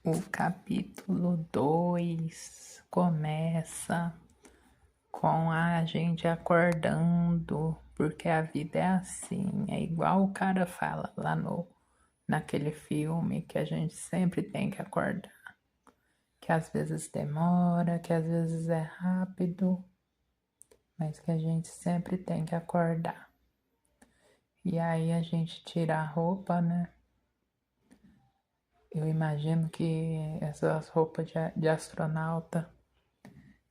O capítulo 2 começa com a gente acordando, porque a vida é assim, é igual o cara fala lá naquele filme que a gente sempre tem que acordar, que às vezes demora, que às vezes é rápido, mas que a gente sempre tem que acordar. E aí a gente tira a roupa, né? Eu imagino que essas roupas de astronauta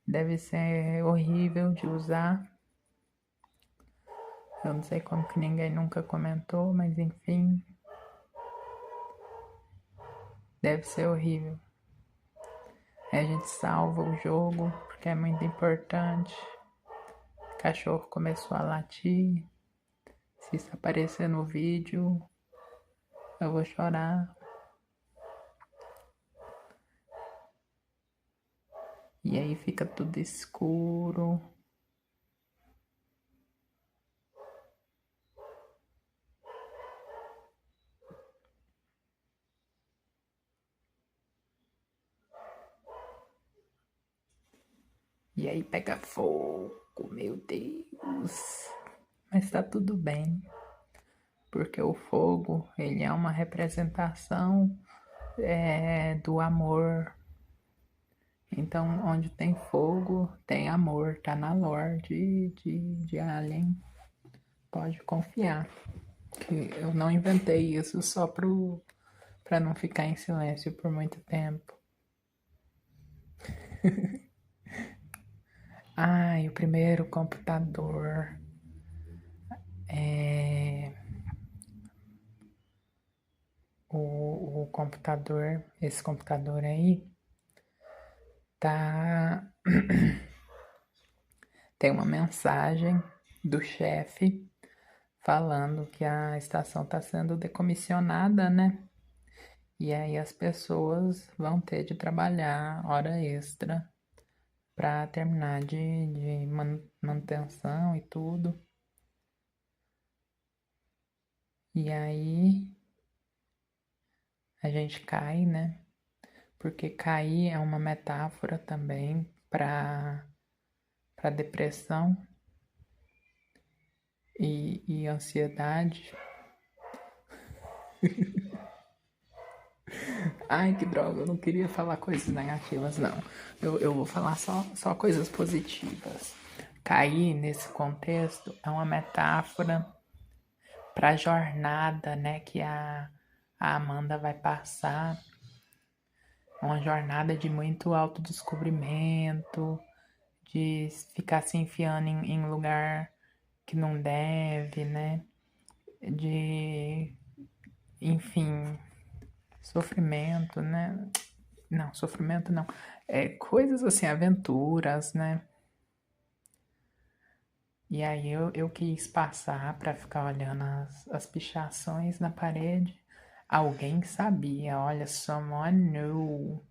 deve ser horrível de usar. Eu não sei como que ninguém nunca comentou, mas enfim, deve ser horrível. Aí a gente salva o jogo porque é muito importante. O cachorro começou a latir. Se isso aparecer no vídeo, eu vou chorar. E aí fica tudo escuro. E aí pega fogo, meu Deus. Mas tá tudo bem, porque o fogo, ele é uma representação do amor. Então, onde tem fogo, tem amor, tá na lore de Alien. Pode confiar, que eu não inventei isso só pra não ficar em silêncio por muito tempo. Ai, o primeiro computador. É... o computador, esse computador aí, tá. Tem uma mensagem do chefe falando que a estação está sendo decomissionada, né? E aí as pessoas vão ter de trabalhar hora extra para terminar de manutenção e tudo. E aí a gente cai, né? Porque cair é uma metáfora também para depressão e ansiedade. Ai, que droga, eu não queria falar coisas negativas, não. Eu vou falar só coisas positivas. Cair nesse contexto é uma metáfora para a jornada, né, que a Amanda vai passar. Uma jornada de muito autodescobrimento, de ficar se enfiando em lugar que não deve, né? De, enfim, sofrimento, né? Não, sofrimento não. É coisas assim, aventuras, né? E aí eu quis passar para ficar olhando as pichações na parede. Alguém sabia, olha, someone knew.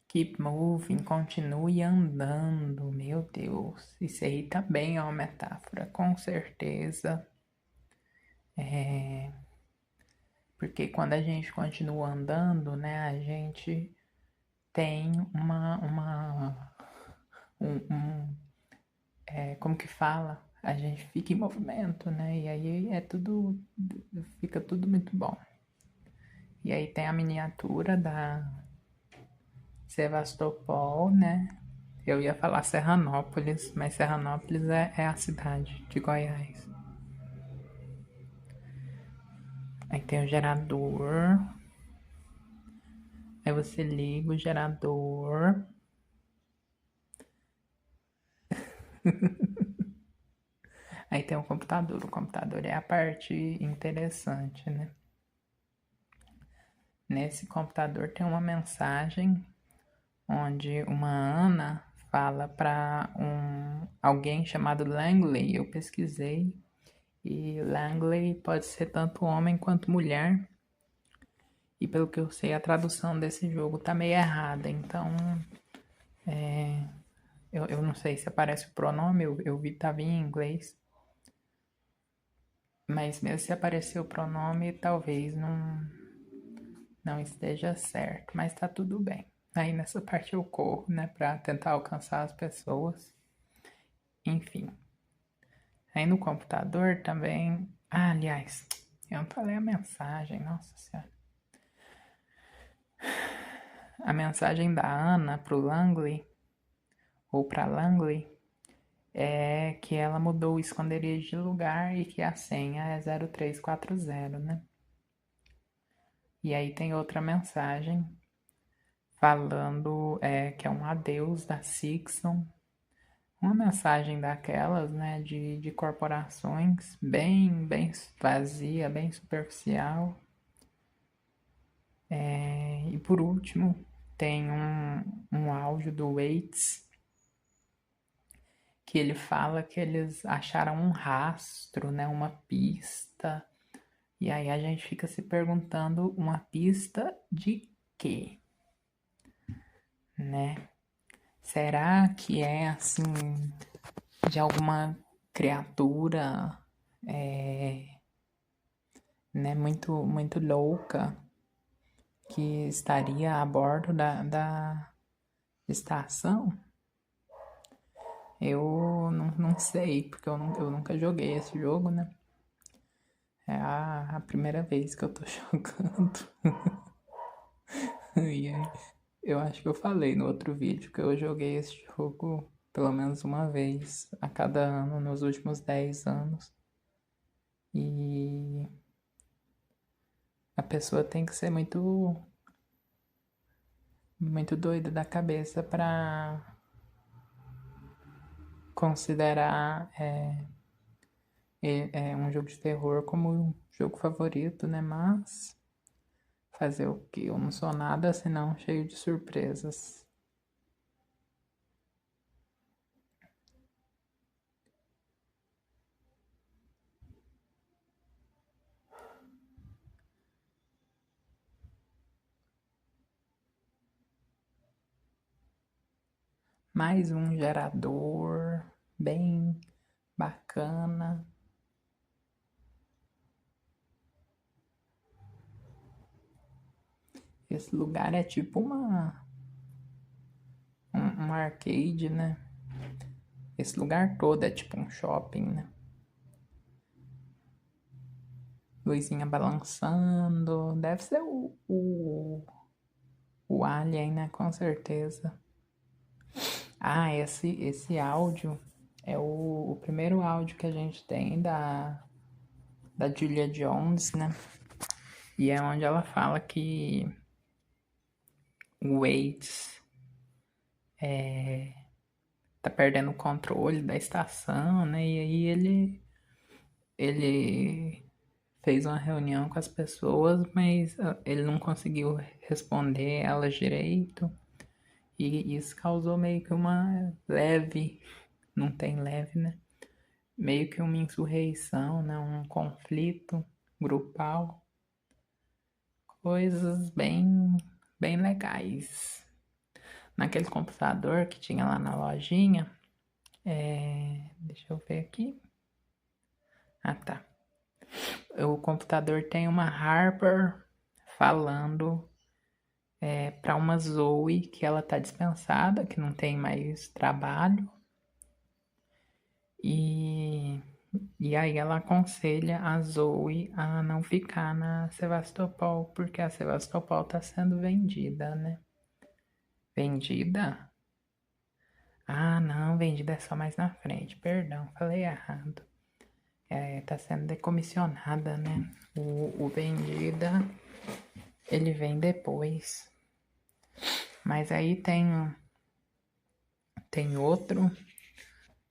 Keep moving, continue andando, meu Deus. Isso aí também é uma metáfora, com certeza. Porque quando a gente continua andando, né, a gente tem como que fala? A gente fica em movimento, né? E aí fica tudo muito bom. E aí tem a miniatura da Sevastopol, né? Eu ia falar Serranópolis, mas Serranópolis é a cidade de Goiás. Aí tem o gerador. Aí você liga o gerador. Aí tem o computador. O computador é a parte interessante, né? Nesse computador tem uma mensagem onde uma Ana fala para alguém chamado Langley. Eu pesquisei e Langley pode ser tanto homem quanto mulher. E pelo que eu sei, a tradução desse jogo tá meio errada. Então, eu não sei se aparece o pronome, eu vi que tava em inglês. Mas mesmo se aparecer o pronome, talvez não esteja certo, mas tá tudo bem. Aí nessa parte eu corro, né, pra tentar alcançar as pessoas. Enfim. Aí no computador também. Ah, aliás, eu não falei a mensagem, nossa senhora. A mensagem da Ana pro Langley, ou pra Langley, é que ela mudou o esconderijo de lugar e que a senha é 0340, né? E aí tem outra mensagem falando que é um adeus da Sixon. Uma mensagem daquelas, né, de corporações, bem vazia, bem superficial. E por último, tem um áudio do Waits que ele fala que eles acharam um rastro, né, uma pista. E aí a gente fica se perguntando, uma pista de quê, né? Será que é assim de alguma criatura, né, muito louca que estaria a bordo da estação? Eu não sei, porque eu nunca joguei esse jogo, né? É a primeira vez que eu tô jogando. E aí, eu acho que eu falei no outro vídeo que eu joguei esse jogo pelo menos uma vez a cada ano nos últimos 10 anos. E a pessoa tem que ser muito doida da cabeça pra considerar um jogo de terror como um jogo favorito, né? Mas fazer o que? Eu não sou nada senão cheio de surpresas. Mais um gerador bem bacana. Esse lugar é tipo um arcade, né? Esse lugar todo é tipo um shopping, né? Luzinha balançando. Deve ser o Alien, né? Com certeza. Ah, esse áudio é o primeiro áudio que a gente tem da Julia Jones, né? E é onde ela fala que o Waits tá perdendo o controle da estação, né? E aí ele fez uma reunião com as pessoas, mas ele não conseguiu responder elas direito. E isso causou meio que uma leve, não tem leve, né? Meio que uma insurreição, né? Um conflito grupal. Coisas bem legais. Naquele computador que tinha lá na lojinha, deixa eu ver aqui. Ah, tá. O computador tem uma Harper falando para uma Zoe que ela tá dispensada, que não tem mais trabalho. E, e aí ela aconselha a Zoe a não ficar na Sevastopol, porque a Sevastopol tá sendo vendida, né? Vendida? Ah, não, vendida é só mais na frente. Perdão, falei errado. Tá sendo decomissionada, né? O vendida, ele vem depois. Mas aí tem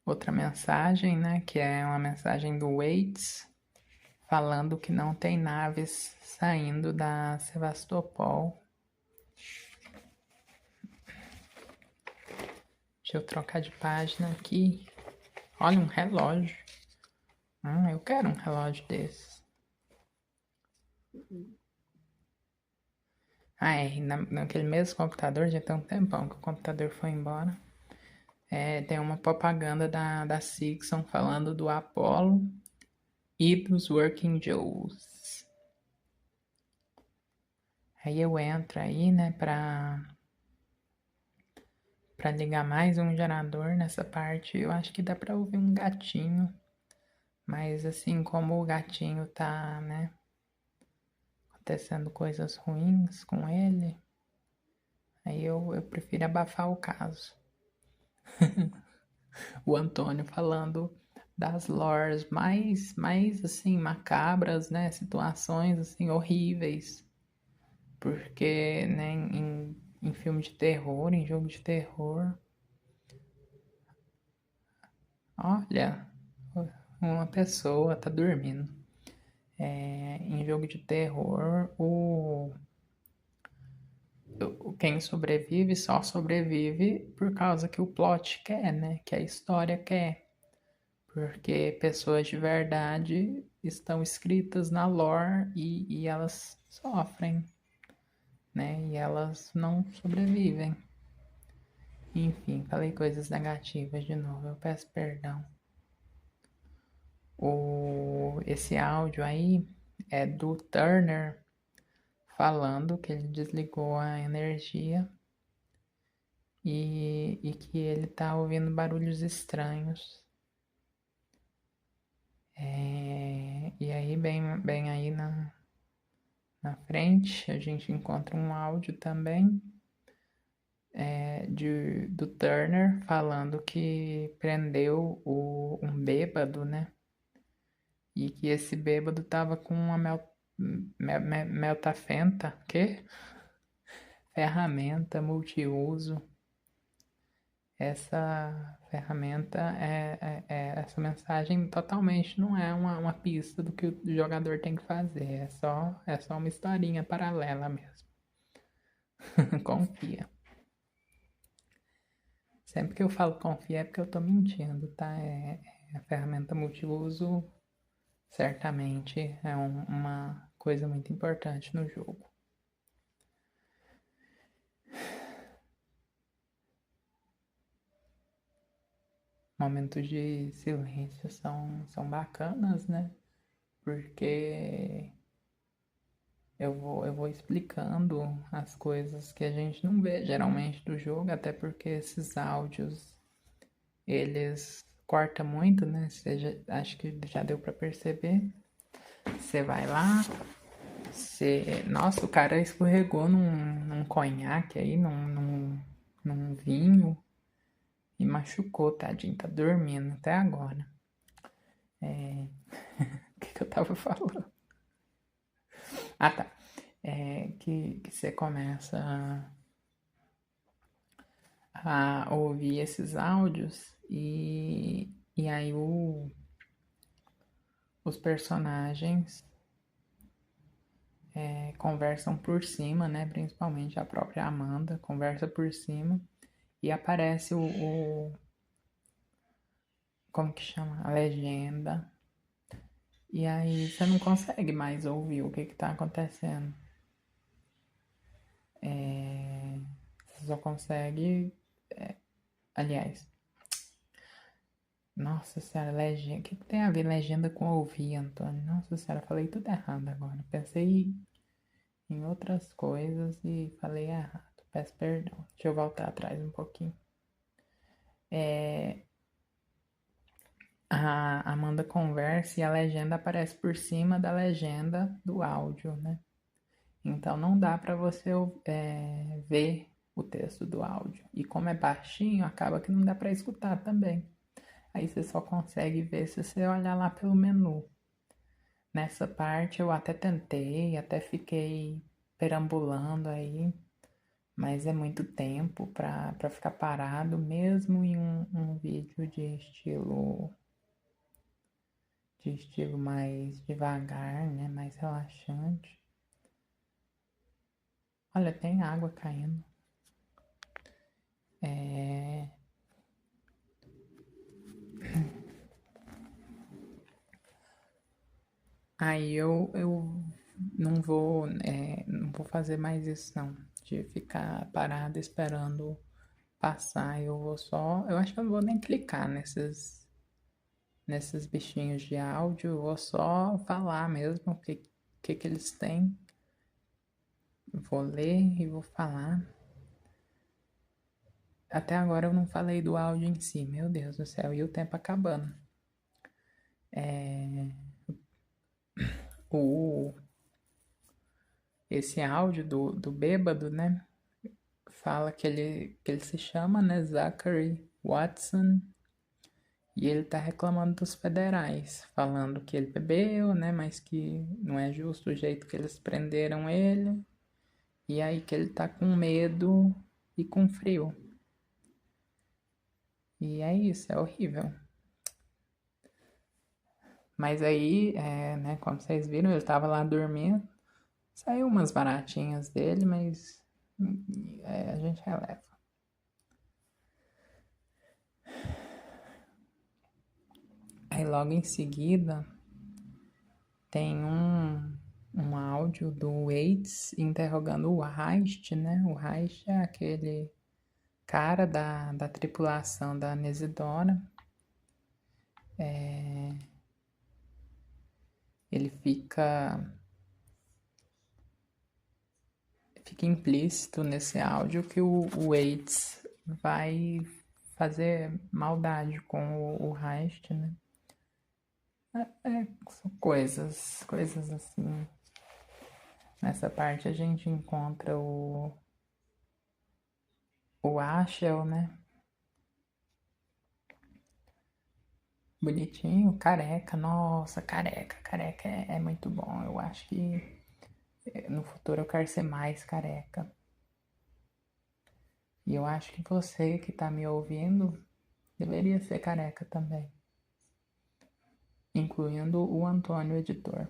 outra mensagem, né? Que é uma mensagem do Waits, falando que não tem naves saindo da Sevastopol. Deixa eu trocar de página aqui. Olha, um relógio. Eu quero um relógio desse. Naquele mesmo computador, já tem um tempão que o computador foi embora. Tem uma propaganda da Sixon falando do Apollo e dos Working Joes. Aí eu entro aí, né, pra ligar mais um gerador nessa parte. Eu acho que dá pra ouvir um gatinho. Mas assim, como o gatinho tá, né, acontecendo coisas ruins com ele, aí eu prefiro abafar o caso. O Antônio falando das lores mais assim, macabras, né, situações assim, horríveis. Porque, né, em filme de terror, em jogo de terror, olha, uma pessoa tá dormindo. Em jogo de terror, quem sobrevive só sobrevive por causa que o plot quer, né? Que a história quer. Porque pessoas de verdade estão escritas na lore e elas sofrem, né? E elas não sobrevivem. Enfim, falei coisas negativas de novo, eu peço perdão. Esse áudio aí é do Turner falando que ele desligou a energia e que ele tá ouvindo barulhos estranhos. E aí, bem aí na frente, a gente encontra um áudio também do Turner falando que prendeu um bêbado, né? E que esse bêbado tava com uma meltafenta, que? Ferramenta multiuso. Essa ferramenta essa mensagem totalmente não é uma pista do que o jogador tem que fazer. É só uma historinha paralela mesmo. Confia. Sempre que eu falo confia é porque eu tô mentindo, tá? A ferramenta multiuso certamente é uma coisa muito importante no jogo. Momentos de silêncio são bacanas, né? Porque eu vou explicando as coisas que a gente não vê geralmente do jogo, até porque esses áudios eles cortam muito, né? Acho que já deu pra perceber. Você vai lá, nossa, o cara escorregou num conhaque aí, num vinho e machucou, tadinho, tá dormindo até agora. O que eu tava falando? Ah, tá. Que você começa a ouvir esses áudios e aí os personagens conversam por cima, né? Principalmente a própria Amanda conversa por cima e aparece como que chama? A legenda. E aí você não consegue mais ouvir o que tá acontecendo. Você só consegue. Aliás, nossa senhora, legenda. O que tem a ver legenda com ouvir, Antônio? Nossa senhora, falei tudo errado agora. Pensei em outras coisas e falei errado. Peço perdão. Deixa eu voltar atrás um pouquinho. A Amanda conversa e a legenda aparece por cima da legenda do áudio, né? Então não dá para você ver o texto do áudio. E como é baixinho, acaba que não dá para escutar também. Aí você só consegue ver se você olhar lá pelo menu. Nessa parte eu até tentei, até fiquei perambulando aí, mas é muito tempo para ficar parado, mesmo em um vídeo de estilo mais devagar, né, mais relaxante. Olha, tem água caindo. Aí eu não vou fazer mais isso não, de ficar parado esperando passar. Eu acho que eu não vou nem clicar nesses bichinhos de áudio, eu vou só falar mesmo o que eles têm. vou ler e vou falar. Até agora eu não falei do áudio em si, meu Deus do céu, e o tempo acabando. O, esse áudio do bêbado, né? Fala que ele se chama, né? Zachary Watson. E ele tá reclamando dos federais, falando que ele bebeu, né? Mas que não é justo o jeito que eles prenderam ele. E aí que ele tá com medo e com frio. E é isso, é horrível. Mas aí, né, como vocês viram, ele tava lá dormindo. Saiu umas baratinhas dele, mas a gente releva. Aí logo em seguida tem um áudio do Waits interrogando o Heist, né? O Heist é aquele cara da tripulação da Nesidora. Ele fica implícito nesse áudio que o Waits vai fazer maldade com o Heist, né? São coisas assim. Nessa parte a gente encontra o Ashel, né? Bonitinho, careca, nossa, careca é muito bom. Eu acho que no futuro eu quero ser mais careca. E eu acho que você que tá me ouvindo deveria ser careca também. Incluindo o Antônio, editor.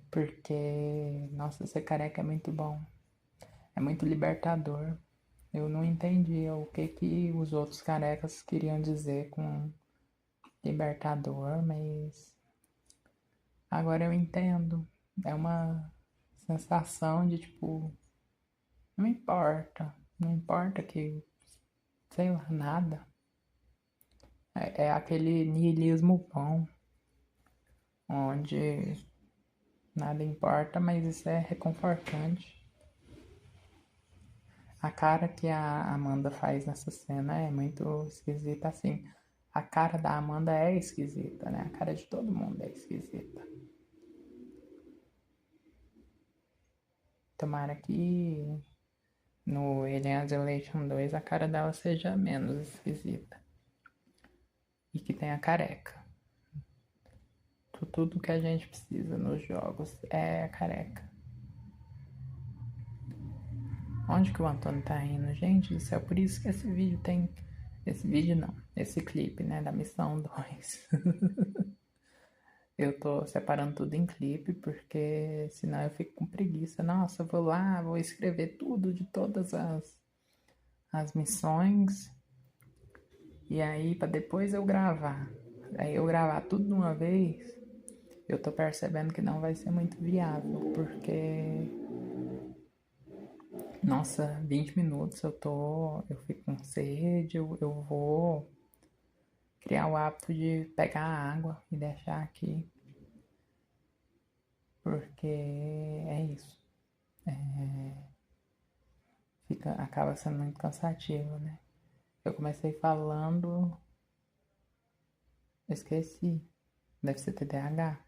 Porque, nossa, ser careca é muito bom. É muito libertador. Eu não entendia o que os outros carecas queriam dizer com libertador, mas agora eu entendo. É uma sensação de tipo, não importa que, sei lá, nada. É aquele niilismo bom, onde nada importa, mas isso é reconfortante. A cara que a Amanda faz nessa cena é muito esquisita, assim. A cara da Amanda é esquisita, né? A cara de todo mundo é esquisita. Tomara que no Alien Isolation 2 a cara dela seja menos esquisita. E que tenha careca. Tudo que a gente precisa nos jogos é careca. Onde que o Antônio tá indo? Gente do céu, por isso que esse vídeo tem... Esse vídeo não, esse clipe, né, da missão 2. Eu tô separando tudo em clipe, porque senão eu fico com preguiça. Nossa, eu vou lá, vou escrever tudo de todas as missões. E aí, pra depois eu gravar. Aí eu gravar tudo de uma vez, eu tô percebendo que não vai ser muito viável, porque... Nossa, 20 minutos eu fico com sede, eu vou criar o hábito de pegar água e deixar aqui. Porque é isso. Acaba sendo muito cansativo, né? Eu comecei falando, esqueci. Deve ser TDAH.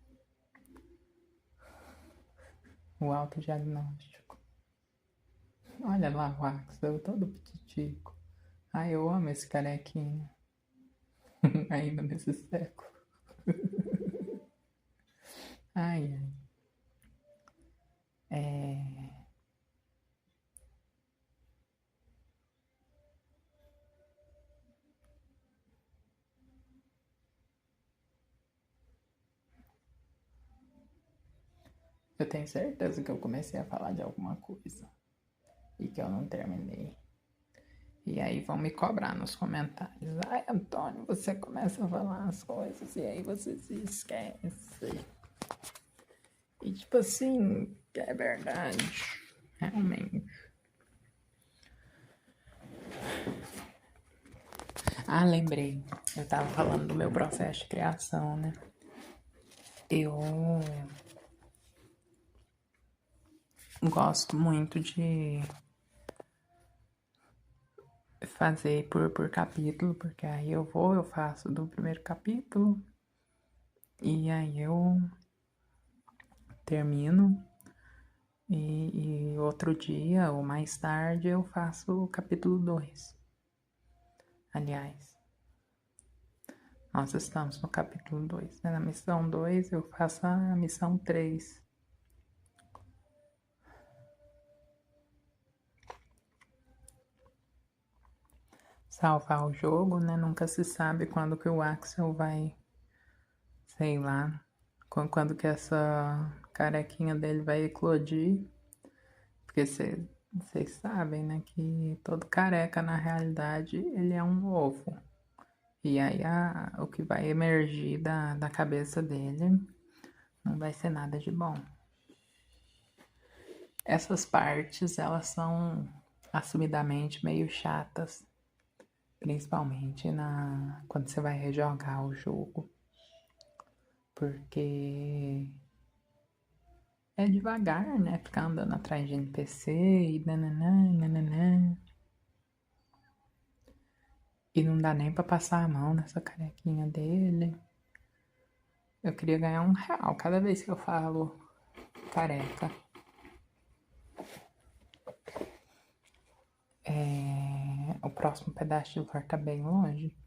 O autodiagnóstico. Olha lá o Axel, todo pititico. Ai, eu amo esse carequinha. Ainda nesse século. Ai, ai. Eu tenho certeza que eu comecei a falar de alguma coisa e que eu não terminei. E aí vão me cobrar nos comentários. Ai, Antônio, você começa a falar as coisas e aí você se esquece. E tipo assim, é verdade. Realmente. Ah, lembrei. Eu tava falando do meu processo de criação, né? Eu gosto muito de fazer por capítulo, porque aí eu faço do primeiro capítulo e aí eu termino e outro dia ou mais tarde eu faço o capítulo 2. Aliás, nós estamos no capítulo 2, né? Na missão 2 eu faço a missão 3. Salvar o jogo, né? Nunca se sabe quando que o Axel vai, sei lá, quando que essa carequinha dele vai eclodir. Porque vocês sabem, né, que todo careca, na realidade, ele é um ovo. E aí o que vai emergir da cabeça dele não vai ser nada de bom. Essas partes, elas são assumidamente meio chatas. Principalmente quando você vai rejogar o jogo. Porque é devagar, né? Ficar andando atrás de NPC e nananã, nananã. E não dá nem pra passar a mão nessa carequinha dele. Eu queria ganhar R$ 1 cada vez que eu falo careca. O próximo pedaço de lore tá bem longe.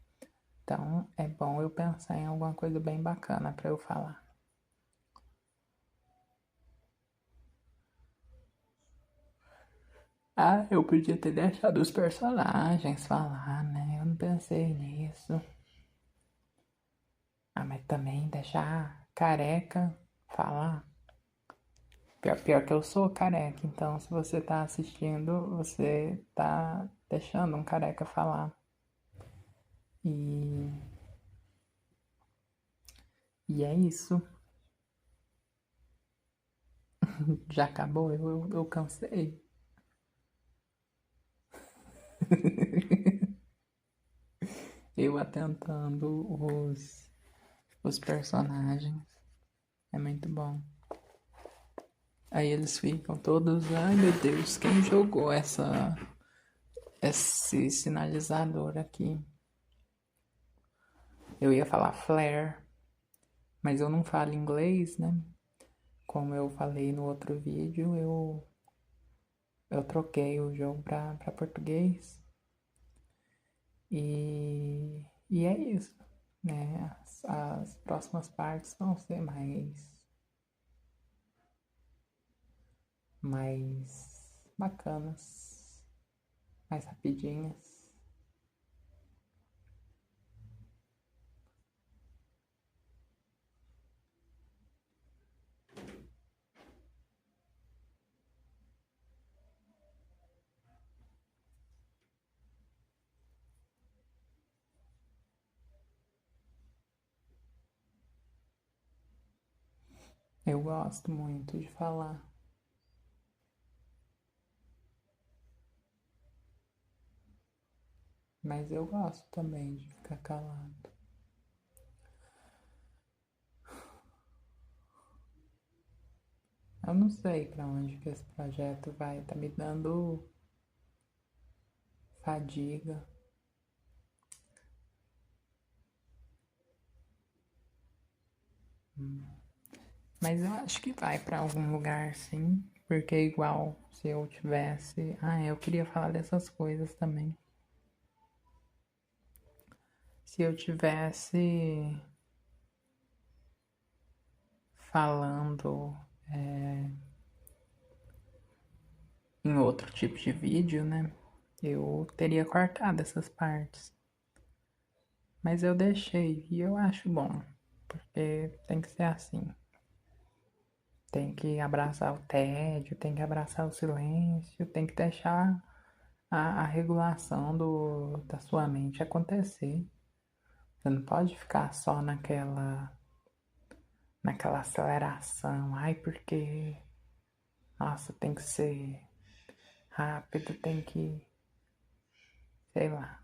Então é bom eu pensar em alguma coisa bem bacana pra eu falar. Ah, eu podia ter deixado os personagens falar, né? Eu não pensei nisso. Ah, mas também deixar careca falar. Pior que eu sou careca, então se você tá assistindo, você tá deixando um careca falar. E, e é isso. Já acabou? Eu cansei. Eu atentando os personagens. É muito bom. Aí eles ficam todos, ai meu Deus, quem jogou esse sinalizador aqui? Eu ia falar flare, mas eu não falo inglês, né? Como eu falei no outro vídeo, eu troquei o jogo pra português. E é isso, né? As próximas partes vão ser mais bacanas, mais rapidinhas. Eu gosto muito de falar. Mas eu gosto também de ficar calado. Eu não sei pra onde que esse projeto vai. Tá me dando fadiga. Mas eu acho que vai pra algum lugar, sim. Porque igual se eu tivesse. Ah, eu queria falar dessas coisas também. Se eu tivesse falando em outro tipo de vídeo, né? Eu teria cortado essas partes. Mas eu deixei e eu acho bom. Porque tem que ser assim. Tem que abraçar o tédio, tem que abraçar o silêncio, tem que deixar a regulação da sua mente acontecer. Você não pode ficar só naquela aceleração. Ai, porque, nossa, tem que ser rápido, tem que, sei lá.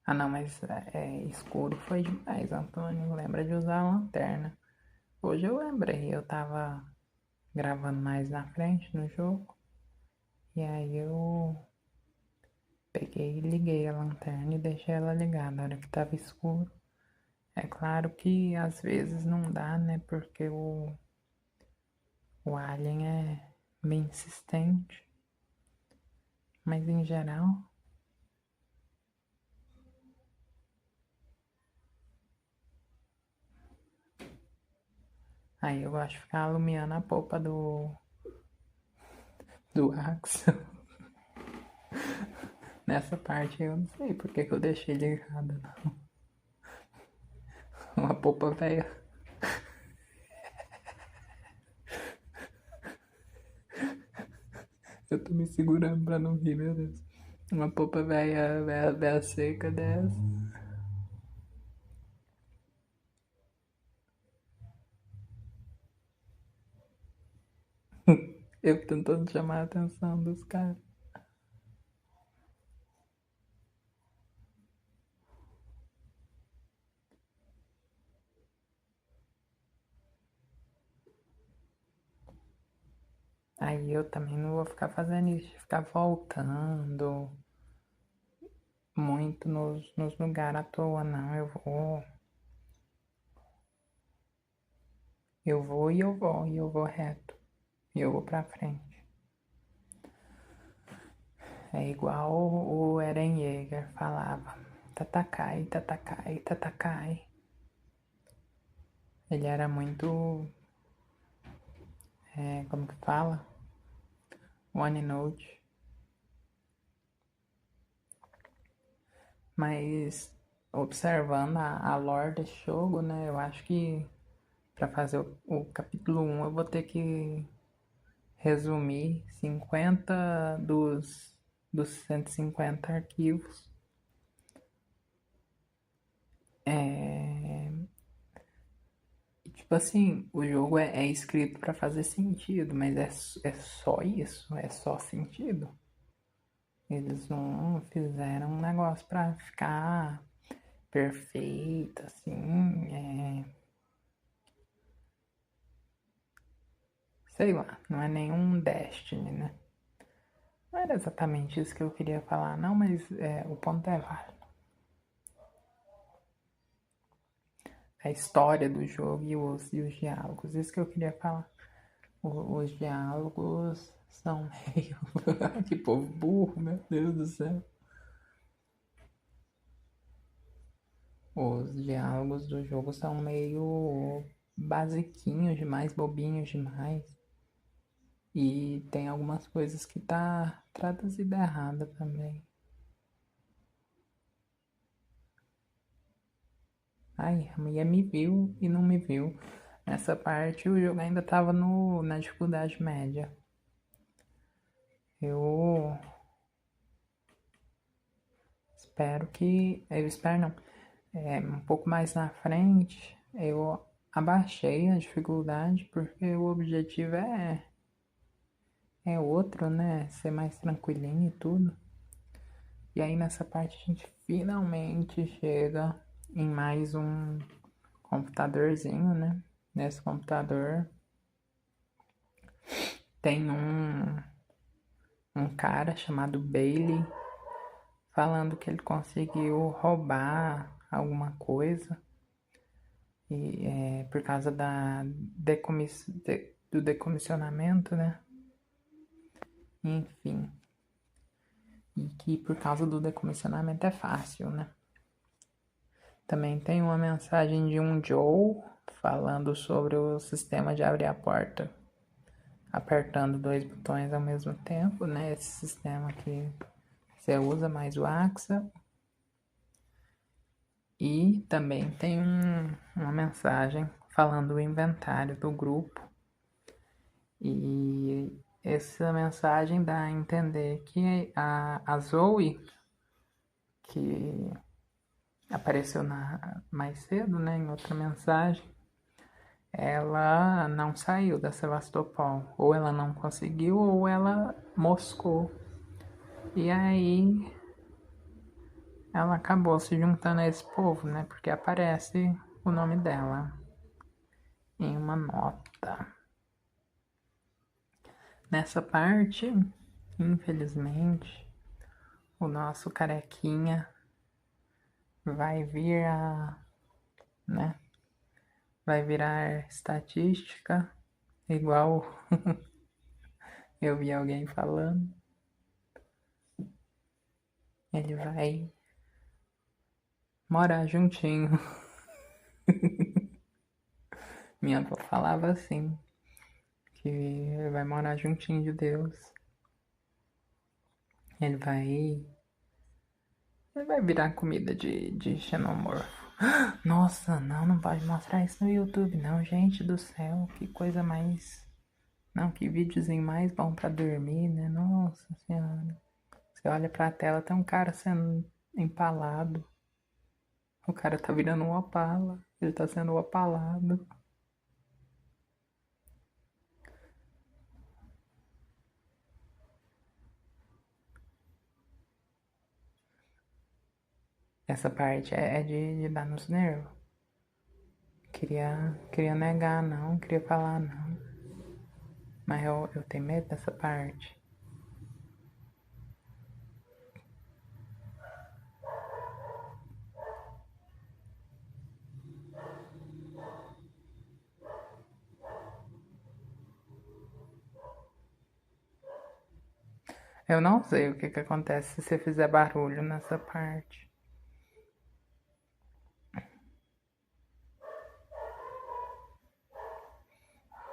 Ah, não, mas escuro foi demais, Antônio. Lembra de usar a lanterna. Hoje eu lembrei, eu tava gravando mais na frente no jogo. E aí eu peguei e liguei a lanterna e deixei ela ligada na hora que tava escuro. É claro que às vezes não dá, né? Porque o alien é bem insistente. Mas em geral. Aí eu gosto de ficar iluminando a polpa do Axel. Nessa parte eu não sei porque que eu deixei ligada, não. Uma polpa velha. Eu tô me segurando pra não rir, meu Deus. Uma polpa velha, velha, velha seca dessa. Eu tentando chamar a atenção dos caras. Aí eu também não vou ficar fazendo isso, de ficar voltando muito nos lugares à toa, não. E eu vou reto. E eu vou pra frente. É igual o Eren Yeager falava. Tatakai, Tatakai, Tatakai. Ele era muito. Como que fala? One Note. Mas observando a lore desse jogo, né? Eu acho que pra fazer o capítulo 1 eu vou ter que resumir 50 dos 150 arquivos. Tipo assim, o jogo é escrito pra fazer sentido, mas é só isso, é só sentido. Eles não fizeram um negócio pra ficar perfeito, assim, sei lá, não é nenhum Destiny, né? Não era exatamente isso que eu queria falar, não, mas o ponto é válido. A história do jogo e os diálogos, isso que eu queria falar. Os diálogos são meio. Que povo burro, meu Deus do céu. Os diálogos do jogo são meio basiquinhos demais, bobinhos demais. E tem algumas coisas que tá traduzida errada também. Ai, a mulher me viu e não me viu. Nessa parte o jogo ainda tava na dificuldade média. Eu espero que. Eu espero não. Um pouco mais na frente eu abaixei a dificuldade porque o objetivo é outro, né? Ser mais tranquilinho e tudo. E aí nessa parte a gente finalmente chega em mais um computadorzinho, né? Nesse computador tem um cara chamado Bailey falando que ele conseguiu roubar alguma coisa e por causa do decomissionamento, né? Enfim, e que por causa do decomissionamento é fácil, né? Também tem uma mensagem de um Joe falando sobre o sistema de abrir a porta apertando dois botões ao mesmo tempo, né? Esse sistema que você usa mais o Axa. E também tem uma mensagem falando do inventário do grupo. E essa mensagem dá a entender que a Zoe, que apareceu mais cedo, né, em outra mensagem, ela não saiu da Sevastopol. Ou ela não conseguiu, ou ela moscou. E aí ela acabou se juntando a esse povo, né? Porque aparece o nome dela em uma nota. Nessa parte, infelizmente, o nosso carequinha vai vir a, né? Vai virar estatística, igual eu vi alguém falando. Ele vai morar juntinho. Minha avó falava assim, que ele vai morar juntinho de Deus. Ele vai. Ele vai virar comida de xenomorfo. Nossa, não, não pode mostrar isso no YouTube, não, gente do céu. Que coisa mais. Não, que videozinho mais bom pra dormir, né? Nossa senhora. Você olha pra tela, tem um cara sendo empalado. O cara tá virando um opala. Ele tá sendo opalado. Essa parte é de dar nos nervos. Queria negar, não. Queria falar, não. Mas eu tenho medo dessa parte. Eu não sei o que acontece se você fizer barulho nessa parte.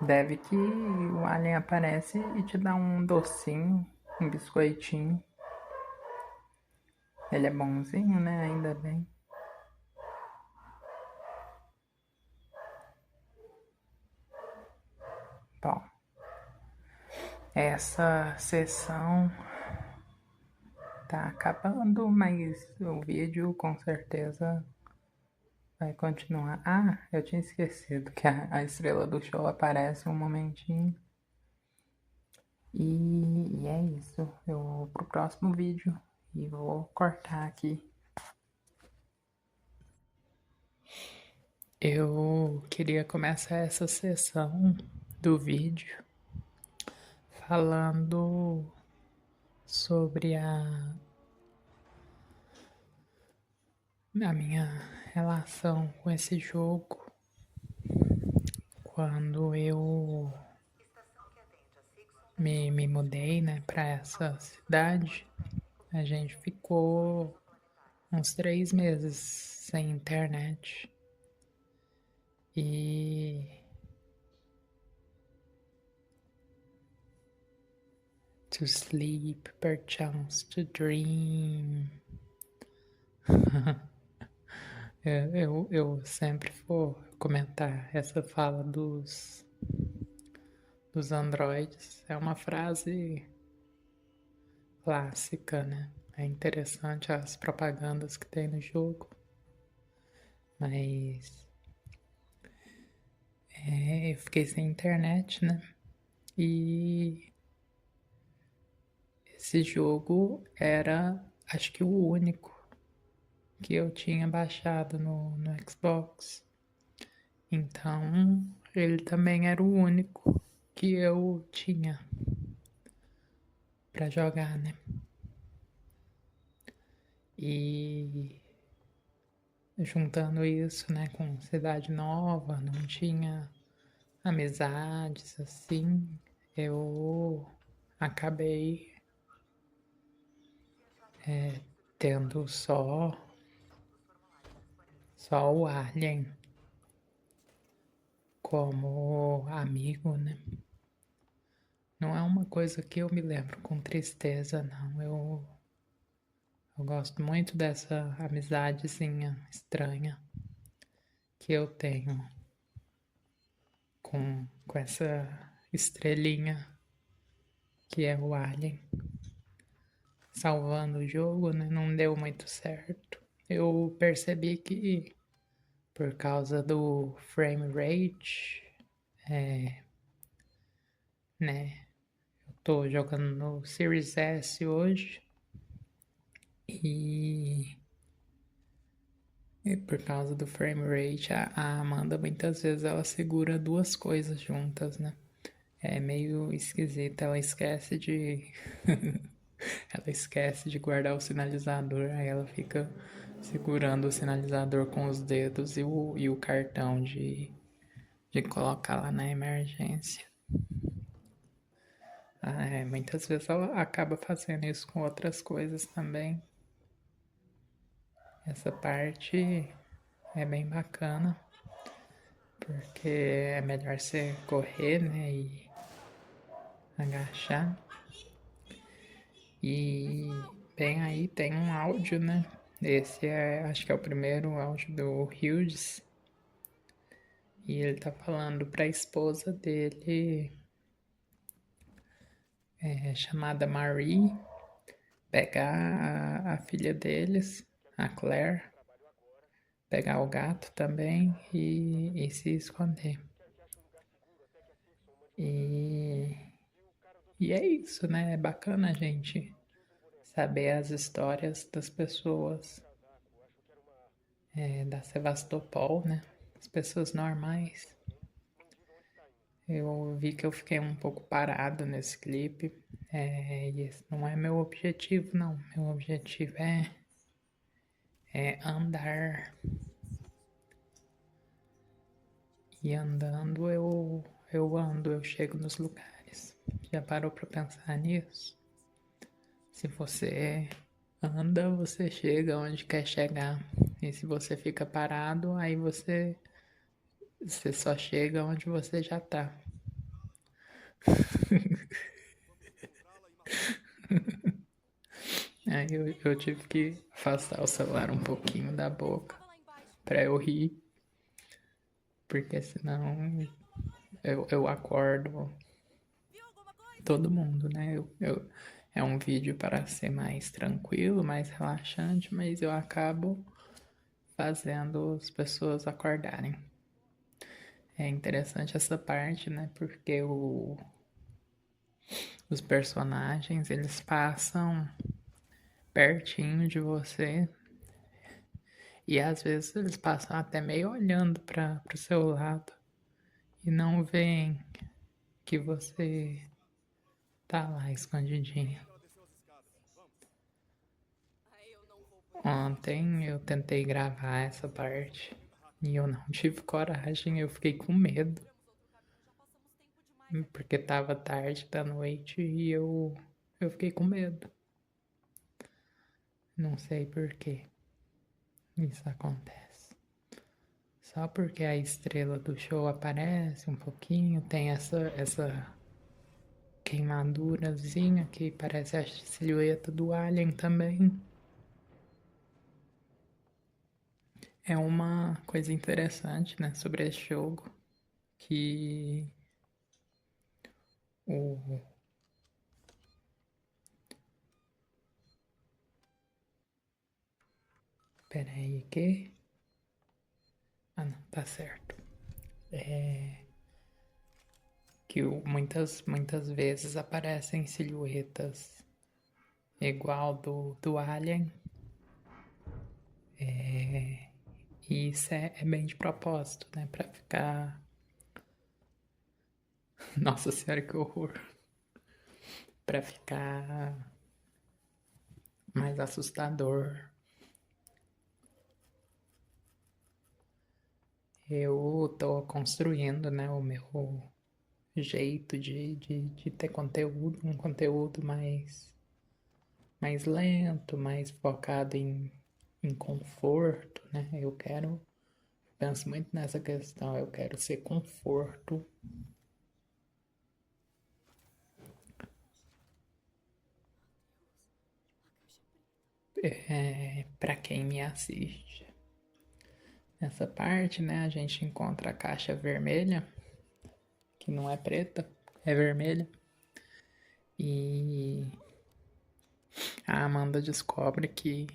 Deve que o alien aparece e te dá um docinho, um biscoitinho. Ele é bonzinho, né? Ainda bem. Bom, essa sessão tá acabando, mas o vídeo com certeza vai continuar. Ah, eu tinha esquecido que a estrela do show aparece um momentinho. E é isso. Eu vou pro próximo vídeo e vou cortar aqui. Eu queria começar essa sessão do vídeo falando sobre a minha relação com esse jogo quando eu me mudei, né, para essa cidade. A gente ficou uns 3 meses sem internet e to sleep, perchance to dream. eu sempre vou comentar essa fala dos androides. É uma frase clássica, né? É interessante as propagandas que tem no jogo, mas eu fiquei sem internet, né? E esse jogo era, acho que o único que eu tinha baixado no Xbox. Então, ele também era o único que eu tinha pra jogar, né? E juntando isso, né, com cidade nova, não tinha amizades assim, eu acabei tendo só o Alien como amigo, né? Não é uma coisa que eu me lembro com tristeza, não. Eu gosto muito dessa amizadezinha estranha que eu tenho com essa estrelinha que é o Alien. Salvando o jogo, né? Não deu muito certo. Eu percebi que por causa do frame rate, né? Eu tô jogando no Series S hoje e E por causa do frame rate, a Amanda muitas vezes ela segura duas coisas juntas, né? É meio esquisito, ela esquece de. Ela esquece de guardar o sinalizador, aí ela fica segurando o sinalizador com os dedos e o cartão de colocar lá na emergência. Muitas vezes ela acaba fazendo isso com outras coisas também. Essa parte é bem bacana, porque é melhor você correr, né, e agachar. E bem aí tem um áudio, né? Esse acho que é o primeiro áudio do Hughes. E ele tá falando pra esposa dele, chamada Marie, pegar a filha deles, a Claire, pegar o gato também e se esconder. E, e é isso, né? É bacana a gente saber as histórias das pessoas da Sevastopol, né? As pessoas normais. Eu vi que eu fiquei um pouco parado nesse clipe. E esse não é meu objetivo, não. Meu objetivo é andar. E andando eu ando, eu chego nos lugares. Já parou pra pensar nisso? Se você anda, você chega onde quer chegar. E se você fica parado, aí você só chega onde você já tá. Aí eu tive que afastar o celular um pouquinho da boca pra eu rir, porque senão eu acordo todo mundo, né? É um vídeo para ser mais tranquilo, mais relaxante, mas eu acabo fazendo as pessoas acordarem. É interessante essa parte, né? Porque os personagens eles passam pertinho de você e às vezes eles passam até meio olhando para o seu lado e não veem que você tá lá escondidinho. Ontem eu tentei gravar essa parte e eu não tive coragem, eu fiquei com medo. Porque tava tarde da noite e eu fiquei com medo. Não sei por que isso acontece. Só porque a estrela do show aparece um pouquinho, tem essa queimadurazinha que parece a silhueta do Alien também. É uma coisa interessante, né, sobre esse jogo, que o... Pera aí, que... Ah, não, tá certo. Que muitas vezes aparecem silhuetas igual do Alien. E isso é bem de propósito, né? Pra ficar. Nossa senhora, que horror! Pra ficar mais assustador. Eu tô construindo, né, o meu jeito de ter conteúdo, um conteúdo mais lento, mais focado em conforto, né? Penso muito nessa questão, eu quero ser conforto para quem me assiste. Nessa parte, né, a gente encontra a caixa vermelha, que não é preta, é vermelha. E a Amanda descobre que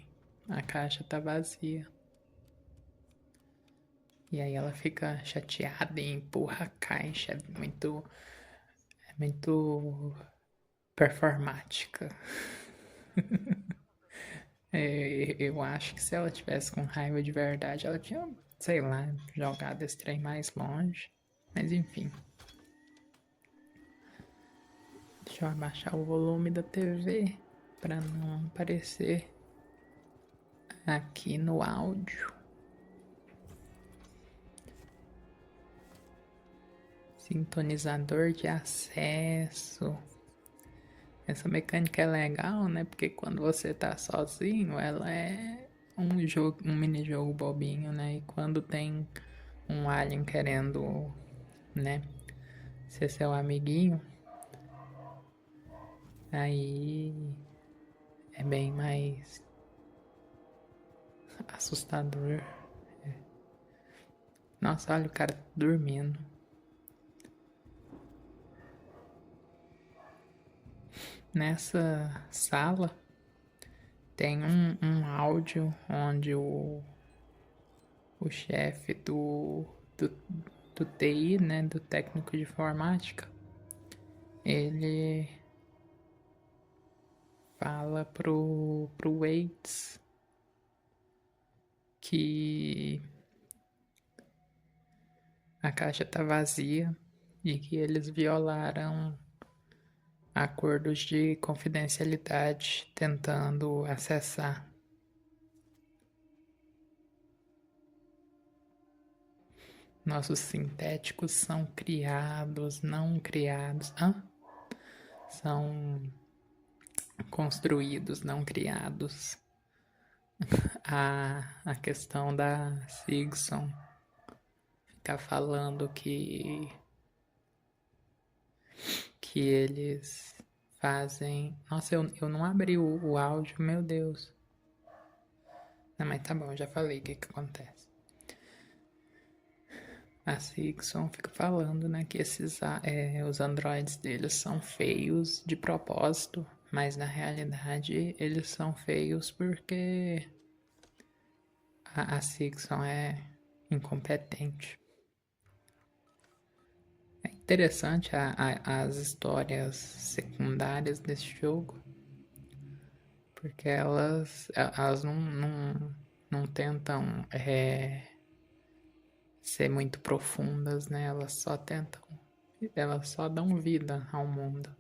a caixa tá vazia. E aí ela fica chateada e empurra a caixa. É muito performática. Eu acho que se ela tivesse com raiva de verdade, ela tinha, sei lá, jogado esse trem mais longe. Mas enfim. Deixa eu abaixar o volume da TV para não aparecer aqui no áudio. Sintonizador de acesso. Essa mecânica é legal, né? Porque quando você tá sozinho, ela é um jogo, um mini jogo bobinho, né? E quando tem um alien querendo, né, ser seu amiguinho, aí é bem mais assustador. Nossa, olha o cara dormindo. Nessa sala tem um áudio onde o chefe do TI, né, do técnico de informática, ele fala pro Waits que a caixa tá vazia e que eles violaram acordos de confidencialidade tentando acessar. Nossos sintéticos são criados, não criados. São construídos, não criados. A questão da Sigson ficar falando que eles fazem. Nossa, eu não abri o áudio, meu Deus. Não, mas tá bom, já falei o que acontece. A Sigson fica falando, né, que os androides deles são feios de propósito, mas na realidade eles são feios porque a Sigson é incompetente. É interessante as histórias secundárias desse jogo, porque elas não tentam ser muito profundas, né? Elas só dão vida ao mundo.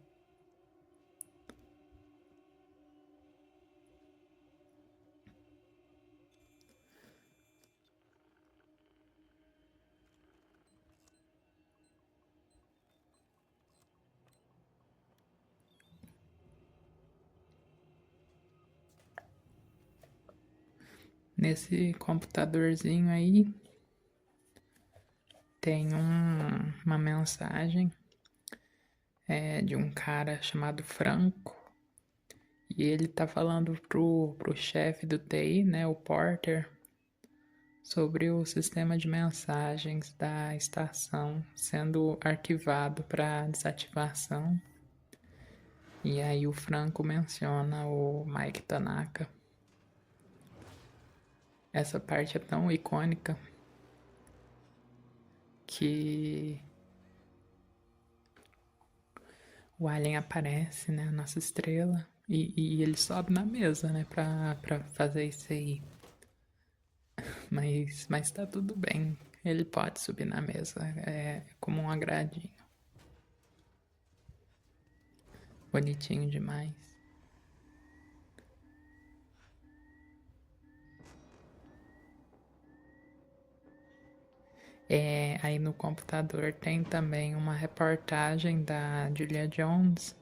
Nesse computadorzinho aí tem uma mensagem de um cara chamado Franco. E ele tá falando pro chefe do TI, né, o Porter, sobre o sistema de mensagens da estação sendo arquivado para desativação. E aí o Franco menciona o Mike Tanaka. Essa parte é tão icônica que o alien aparece, né, a nossa estrela, e ele sobe na mesa, né, pra fazer isso aí. Mas tá tudo bem. Ele pode subir na mesa. É como um agradinho. Bonitinho demais. Aí no computador tem também uma reportagem da Julia Jones.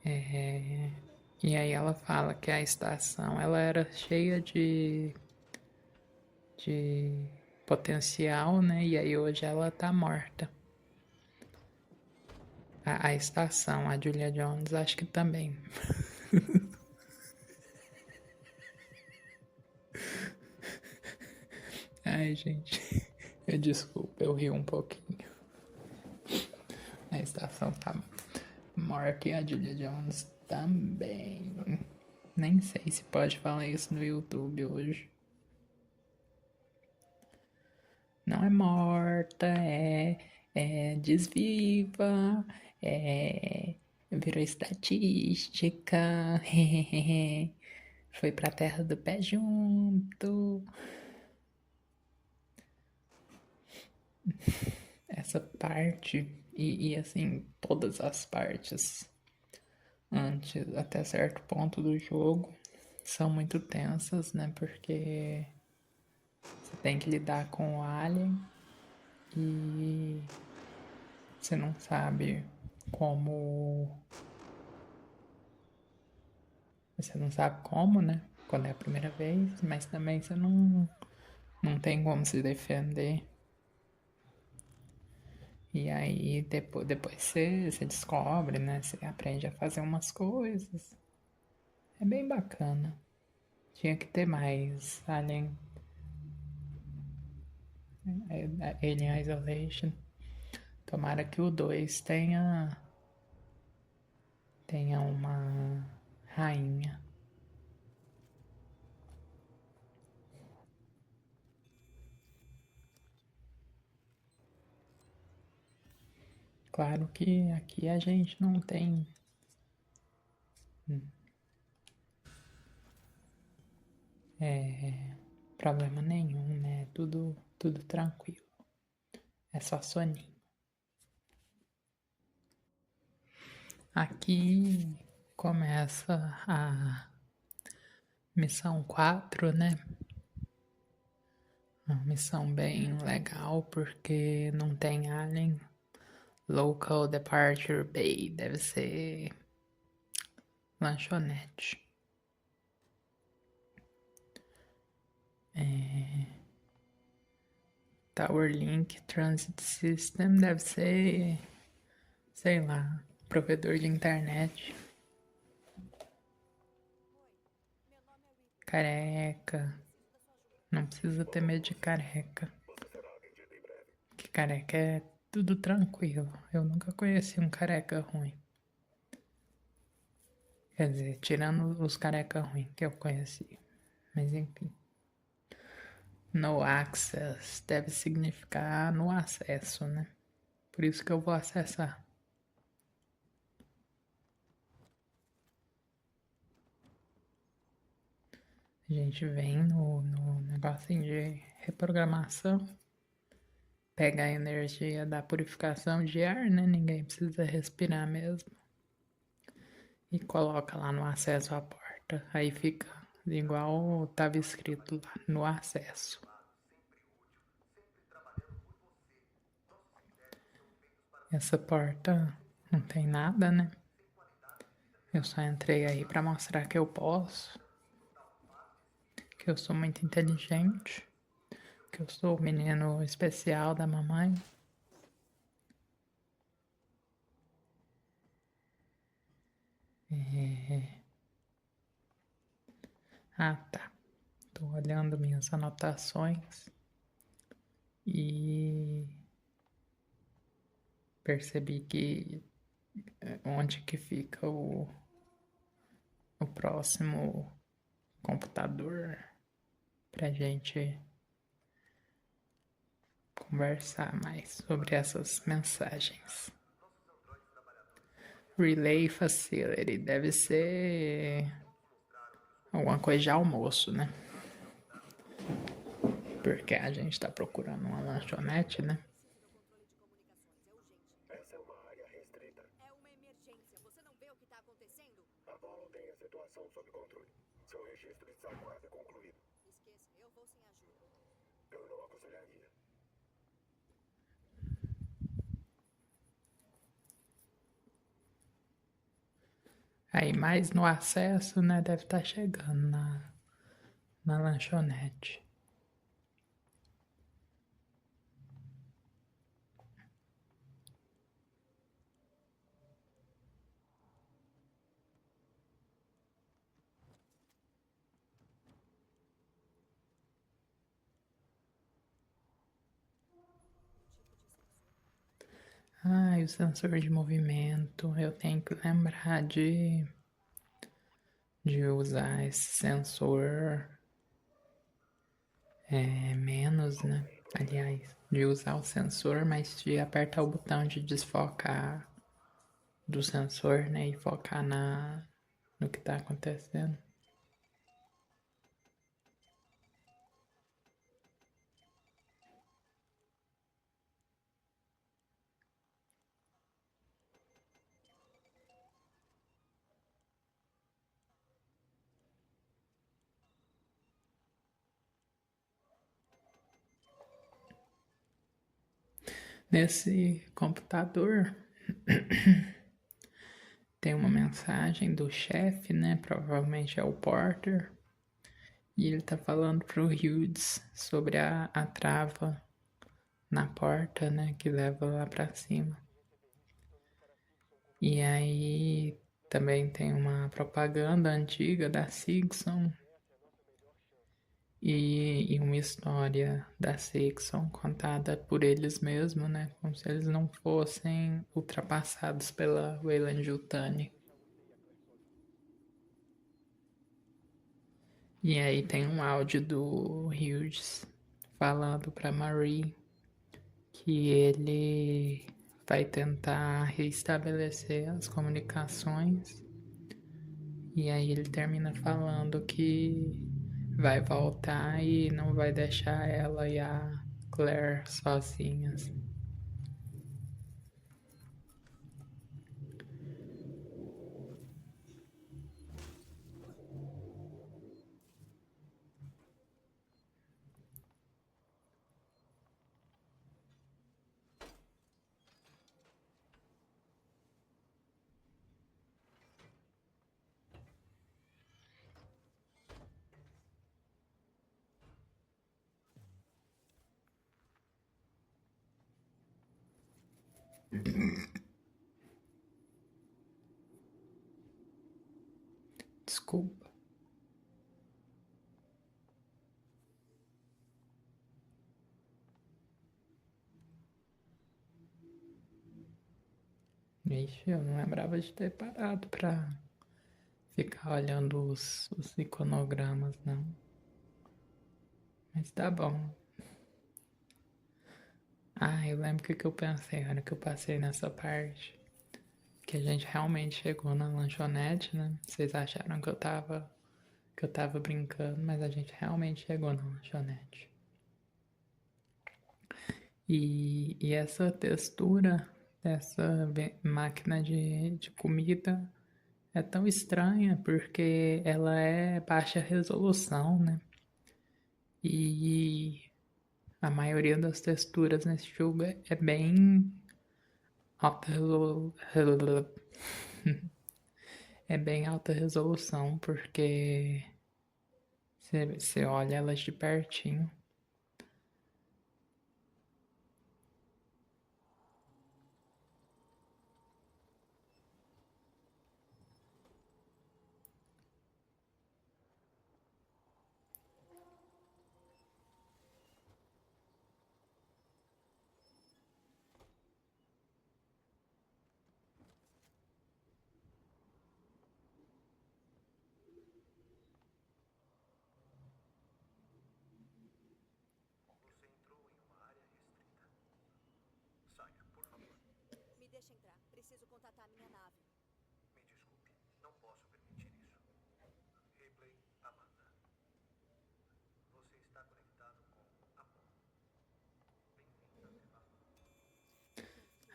E aí ela fala que a estação ela era cheia de potencial, né? E aí hoje ela tá morta. A estação, a Julia Jones, acho que também. Ai, gente, eu desculpa, eu ri um pouquinho. A estação tá morta e a Julia Jones também. Nem sei se pode falar isso no YouTube hoje. Não é morta, é desviva, é Virou estatística. Foi pra terra do pé junto. Essa parte, e assim, todas as partes, antes, até certo ponto do jogo, são muito tensas, né? Porque você tem que lidar com o alien e você não sabe como. Você não sabe como, né? Quando é a primeira vez, mas também você não tem como se defender. E aí depois você descobre, né? Você aprende a fazer umas coisas. É bem bacana. Tinha que ter mais Alien Isolation. Tomara que o 2 tenha uma rainha. Claro que aqui a gente não tem problema nenhum, né? Tudo tranquilo. É só soninho. Aqui começa a missão 4, né? Uma missão bem legal porque não tem alien. Local Departure Bay deve ser lanchonete. Tower Link Transit System deve ser, sei lá, provedor de internet. Careca. Não precisa ter medo de careca. Que careca é tudo tranquilo. Eu nunca conheci um careca ruim. Quer dizer, tirando os careca ruins que eu conheci. Mas enfim. No access deve significar no acesso, né? Por isso que eu vou acessar. A gente vem no negocinho de reprogramação, pega a energia da purificação de ar, né? Ninguém precisa respirar mesmo. E coloca lá no acesso à porta. Aí fica igual estava escrito lá no acesso. Essa porta não tem nada, né? Eu só entrei aí pra mostrar que eu posso, que eu sou muito inteligente, que eu sou o menino especial da mamãe. Ah, tá. Tô olhando minhas anotações e percebi que onde que fica o próximo computador pra gente conversar mais sobre essas mensagens. Relay Facility deve ser alguma coisa de almoço, né? Porque a gente tá procurando uma lanchonete, né? Essa é uma área restrita. É uma emergência. Você não vê o que está acontecendo? Apollo tem a situação sob controle. Seu registro está quase concluído. Esqueça, eu vou sem ajuda. Eu não aconselharia. Aí mais no acesso, né? Deve estar chegando na lanchonete. Ah, e o sensor de movimento. Eu tenho que lembrar de usar esse sensor menos, né? Aliás, de usar o sensor, mas de apertar o botão de desfocar do sensor, né? E focar no que tá acontecendo. Nesse computador tem uma mensagem do chefe, né? Provavelmente é o Porter. E ele tá falando pro Hughes sobre a trava na porta, né? Que leva lá pra cima. E aí também tem uma propaganda antiga da Sigson e uma história da Sigson contada por eles mesmos, né? Como se eles não fossem ultrapassados pela Weyland-Yutani. E aí tem um áudio do Hughes falando pra Marie que ele vai tentar restabelecer as comunicações. E aí ele termina falando que vai voltar e não vai deixar ela e a Claire sozinhas. Desculpa. Ixi, eu não lembrava de ter parado pra ficar olhando os iconogramas, não. Mas tá bom. Ah, eu lembro o que eu pensei na hora que eu passei nessa parte. Que a gente realmente chegou na lanchonete, né? Vocês acharam que eu tava brincando, mas a gente realmente chegou na lanchonete. E essa textura dessa máquina de comida é tão estranha porque ela é baixa resolução, né? E a maioria das texturas nesse jogo é bem alta é bem alta resolução porque você olha elas de pertinho. Você entrou em uma área restrita. Saia, por favor. Me deixa entrar. Preciso contatar minha nave. Me desculpe, não posso permitir isso. Ripley, Amanda. Você está conectado com Amon. Bem-vindo a Terra.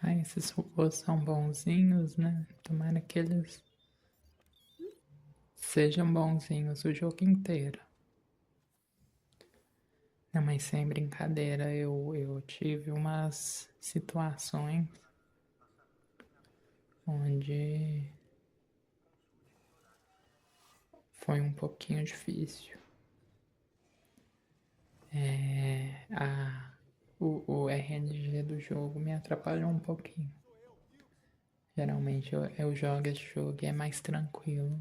Ai, esses robôs são bonzinhos, né? Tomara que eles sejam bonzinhos o jogo inteiro. Não, mas sem brincadeira, eu tive umas situações onde foi um pouquinho difícil. O RNG do jogo me atrapalhou um pouquinho. Geralmente eu jogo esse jogo e é mais tranquilo.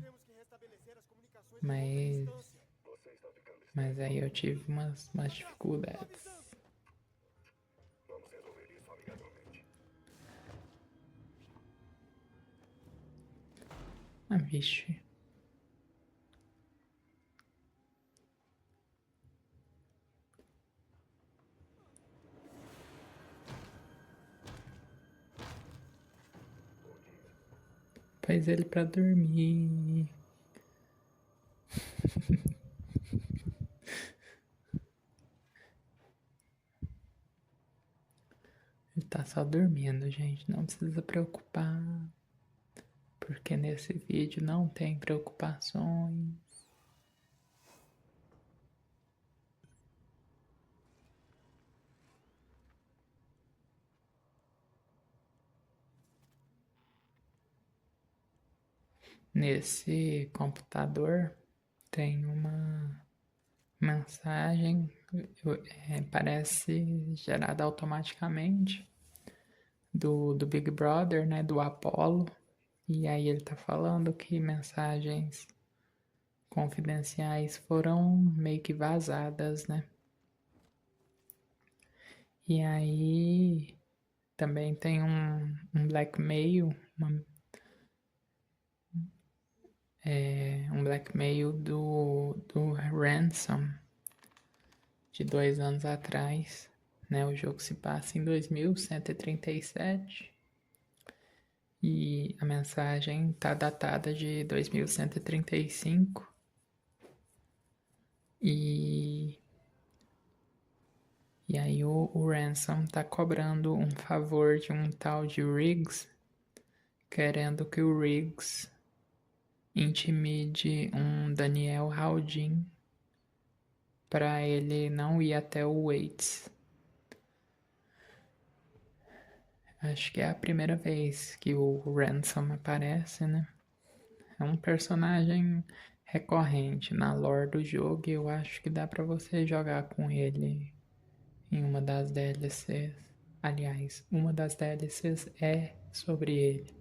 Mas, Você está ficando mas aí eu tive umas dificuldades. Vamos resolver isso amigavelmente. Ah, vixe. Pôs ele pra dormir. Ele tá só dormindo, gente. Não precisa preocupar. Porque nesse vídeo não tem preocupações. Nesse computador tem uma mensagem, parece gerada automaticamente do Big Brother, né, do Apollo. E aí ele tá falando que mensagens confidenciais foram meio que vazadas, né? E aí também tem um blackmail, um blackmail do Ransom de 2 anos atrás, né? O jogo se passa em 2137 e a mensagem tá datada de 2135 e aí o Ransom tá cobrando um favor de um tal de Riggs, querendo que o Riggs intimide um Daniel Haldin para ele não ir até o Waits. Acho que é a primeira vez que o Ransom aparece, né? É um personagem recorrente na lore do jogo e eu acho que dá pra você jogar com ele em uma das DLCs. Aliás, uma das DLCs é sobre ele.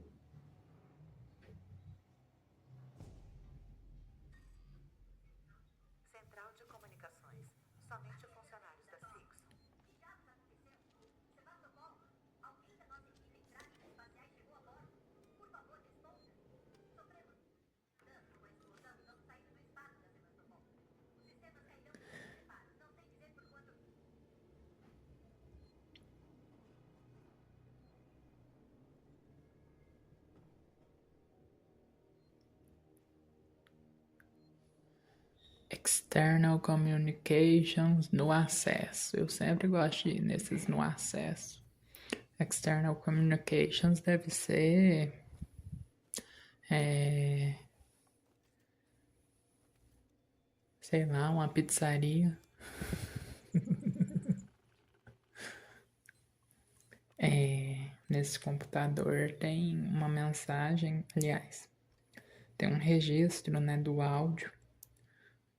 Central de comunicações. Somente funcionários da Sixon. External Communications no acesso. Eu sempre gosto de ir nesses no acesso. External Communications deve ser sei lá, uma pizzaria. Nesse computador tem uma mensagem, aliás, tem um registro, né, do áudio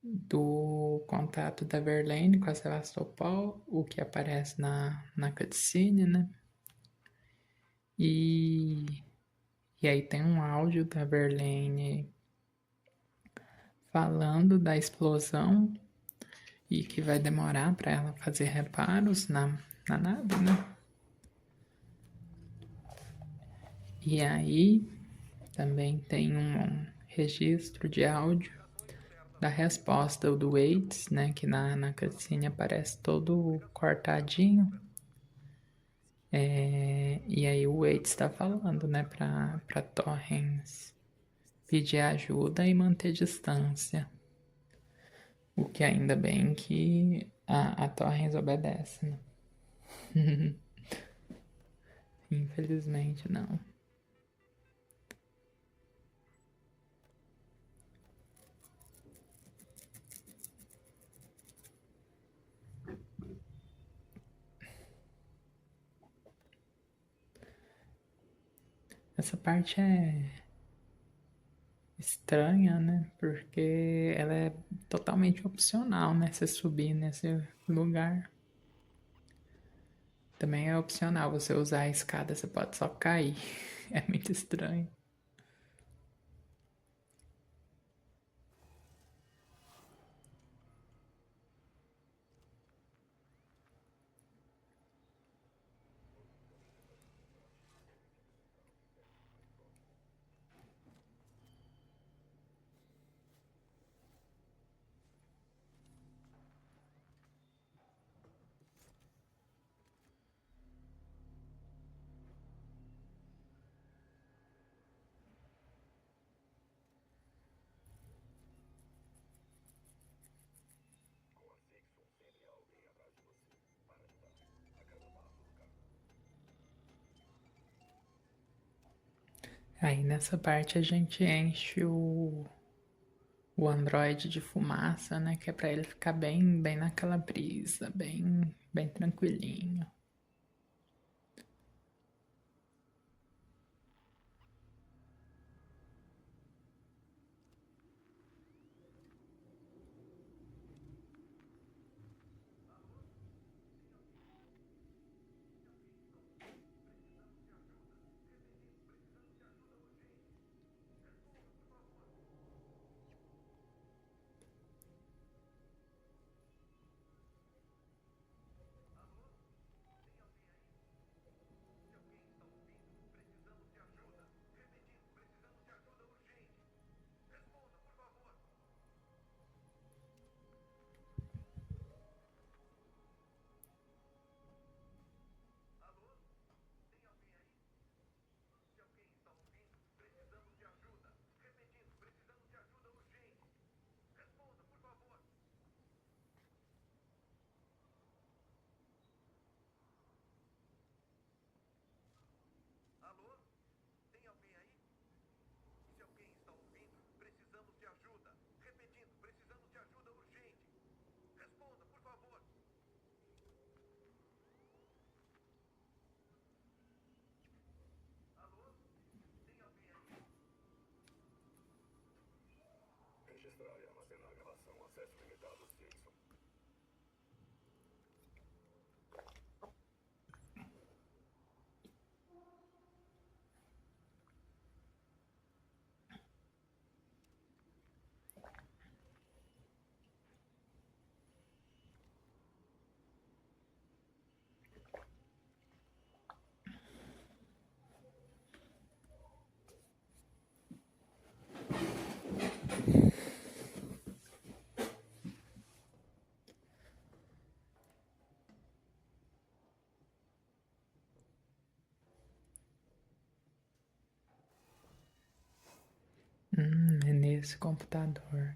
do contato da Verlaine com a Sevastopol, o que aparece na cutscene, né? E aí tem um áudio da Verlaine falando da explosão e que vai demorar para ela fazer reparos na nave, né? E aí também tem um registro de áudio da resposta do Waits, né? Que na cutscene aparece todo cortadinho. E aí o Waits está falando, né? Pra Torrens pedir ajuda e manter distância. O que ainda bem que a Torrens obedece, né? Infelizmente não. Essa parte é estranha, né? Porque ela é totalmente opcional, né? Você subir nesse lugar. Também é opcional você usar a escada, você pode só cair. É muito estranho. Aí nessa parte a gente enche o Android de fumaça, né? Que é pra ele ficar bem naquela brisa, bem tranquilinho. Registrar e armazenar a gravação. Acesso limitado, Simpson. É nesse computador.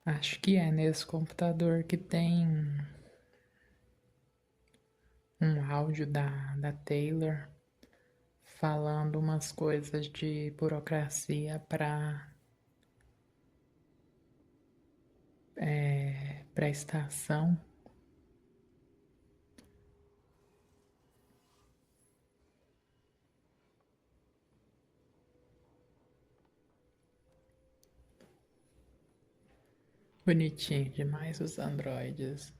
Acho que é nesse computador que tem um áudio da Taylor falando umas coisas de burocracia pra estação. Bonitinho demais os androides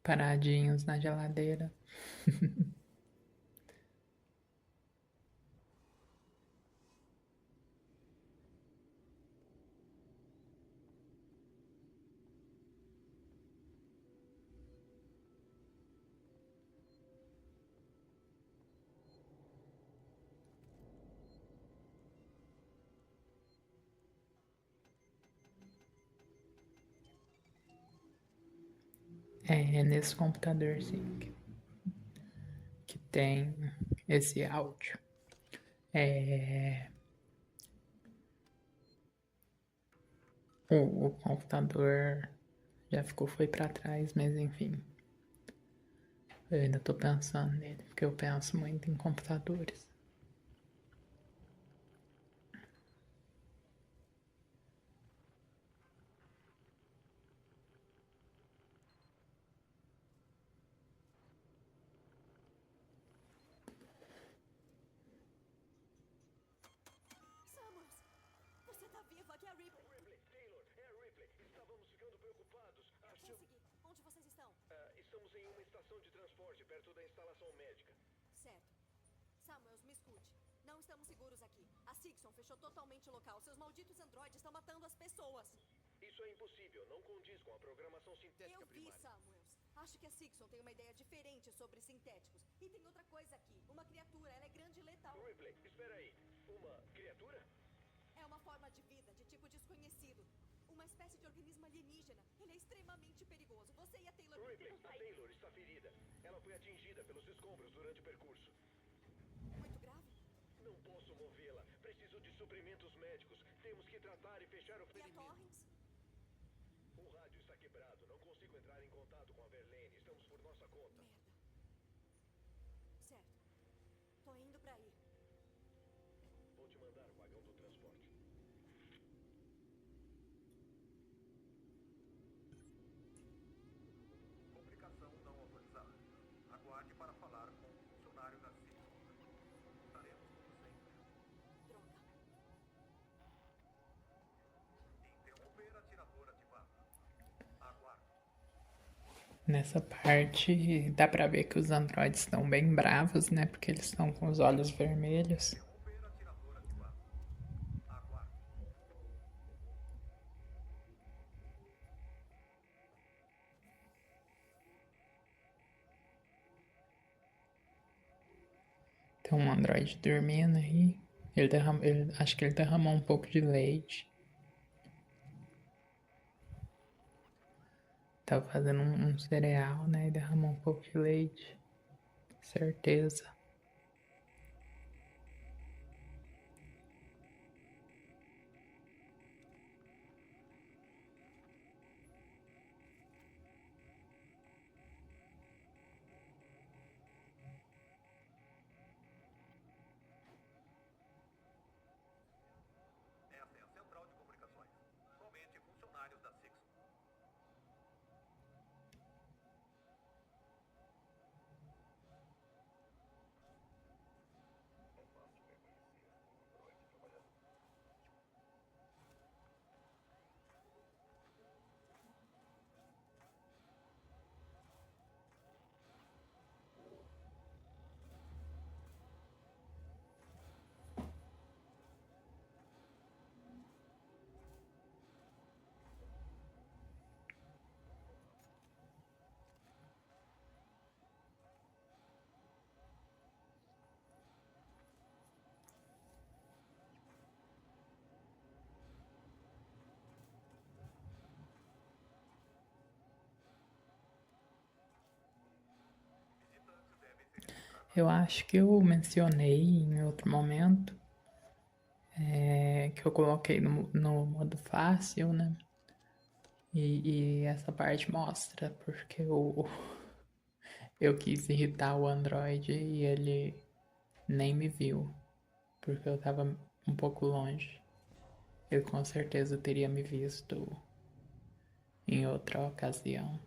paradinhos na geladeira. É nesse computador, sim, que tem esse áudio. O computador já foi pra trás, mas enfim. Eu ainda tô pensando nele, porque eu penso muito em computadores. Samus! Você tá vivo, aqui é a Ripley. Ripley, Taylor, é a Ripley. Estávamos ficando preocupados. Consegui. Onde vocês estão? Estamos em uma estação de transporte perto da instalação médica. Certo. Samuels, me escute. Não estamos seguros aqui. A Sixon fechou totalmente o local. Seus malditos androides estão matando as pessoas. Isso é impossível, não condiz com a programação sintética Eu vi, primária. Samuels. Acho que a Sixon tem uma ideia diferente sobre sintéticos. E tem outra coisa aqui. Uma criatura. Ela é grande e letal. Ripley, espera aí. Uma criatura? É uma forma de vida de tipo desconhecido. Uma espécie de organismo alienígena. Ele é extremamente perigoso. Você e a Taylor Ripley, precisam a sair. Taylor está ferida. Ela foi atingida pelos escombros durante o percurso. Muito grave? Não posso movê-la. Preciso de suprimentos médicos. Temos que tratar e fechar o E a ferimento. Torrens? O rádio está quebrado. Não consigo entrar em contato com a Verlaine. Estamos por nossa conta. Merda. Certo. Tô indo pra aí. Vou te mandar o vagão do transporte. Comunicação não autorizada. Aguarde para falar com um funcionário da CISO. Estaremos como sempre. Droga. Interromper atirador ativado. Aguarde. Nessa parte dá pra ver que os androides estão bem bravos, né? Porque eles estão com os olhos vermelhos. Interromper atirador ativado. Aguarde. Tem um androide dormindo aí. Acho que ele derramou um pouco de leite. Tava fazendo um cereal, né? E derramou um pouco de leite. Certeza. Esta é a central de comunicações. Somente funcionários da CISO. Visitantes devem ser registrados. Eu acho que eu mencionei em outro momento que eu coloquei no modo fácil, né? E essa parte mostra, porque eu quis irritar o Android e ele nem me viu, porque eu tava um pouco longe. Ele com certeza teria me visto em outra ocasião.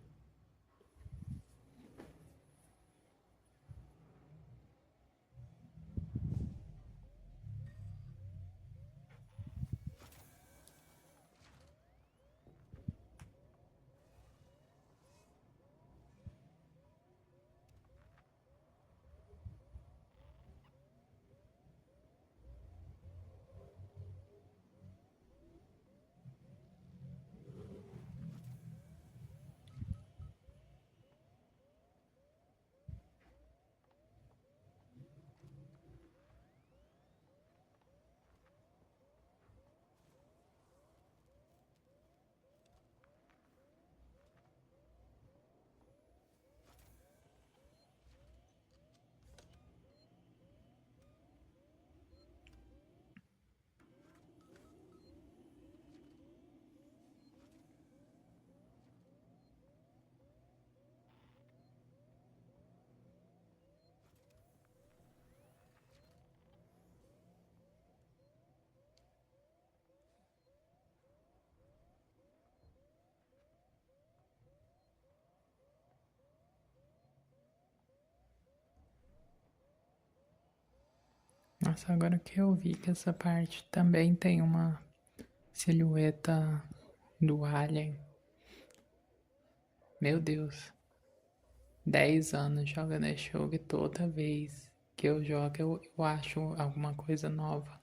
Nossa, agora que eu vi que essa parte também tem uma silhueta do Alien. Meu Deus. 10 anos jogando esse jogo e toda vez que eu jogo eu acho alguma coisa nova.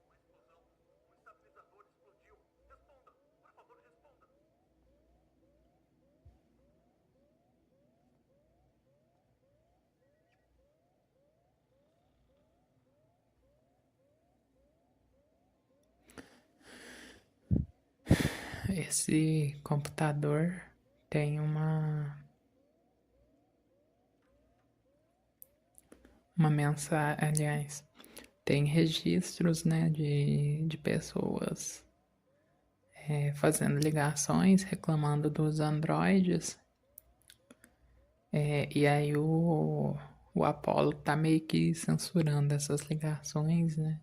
Uma explosão. Um estabilizador explodiu. Responda. Por favor, responda. esse computador tem uma mensagem, aliás, tem registros, né, de pessoas fazendo ligações, reclamando dos androides. E aí o Apollo tá meio que censurando essas ligações, né?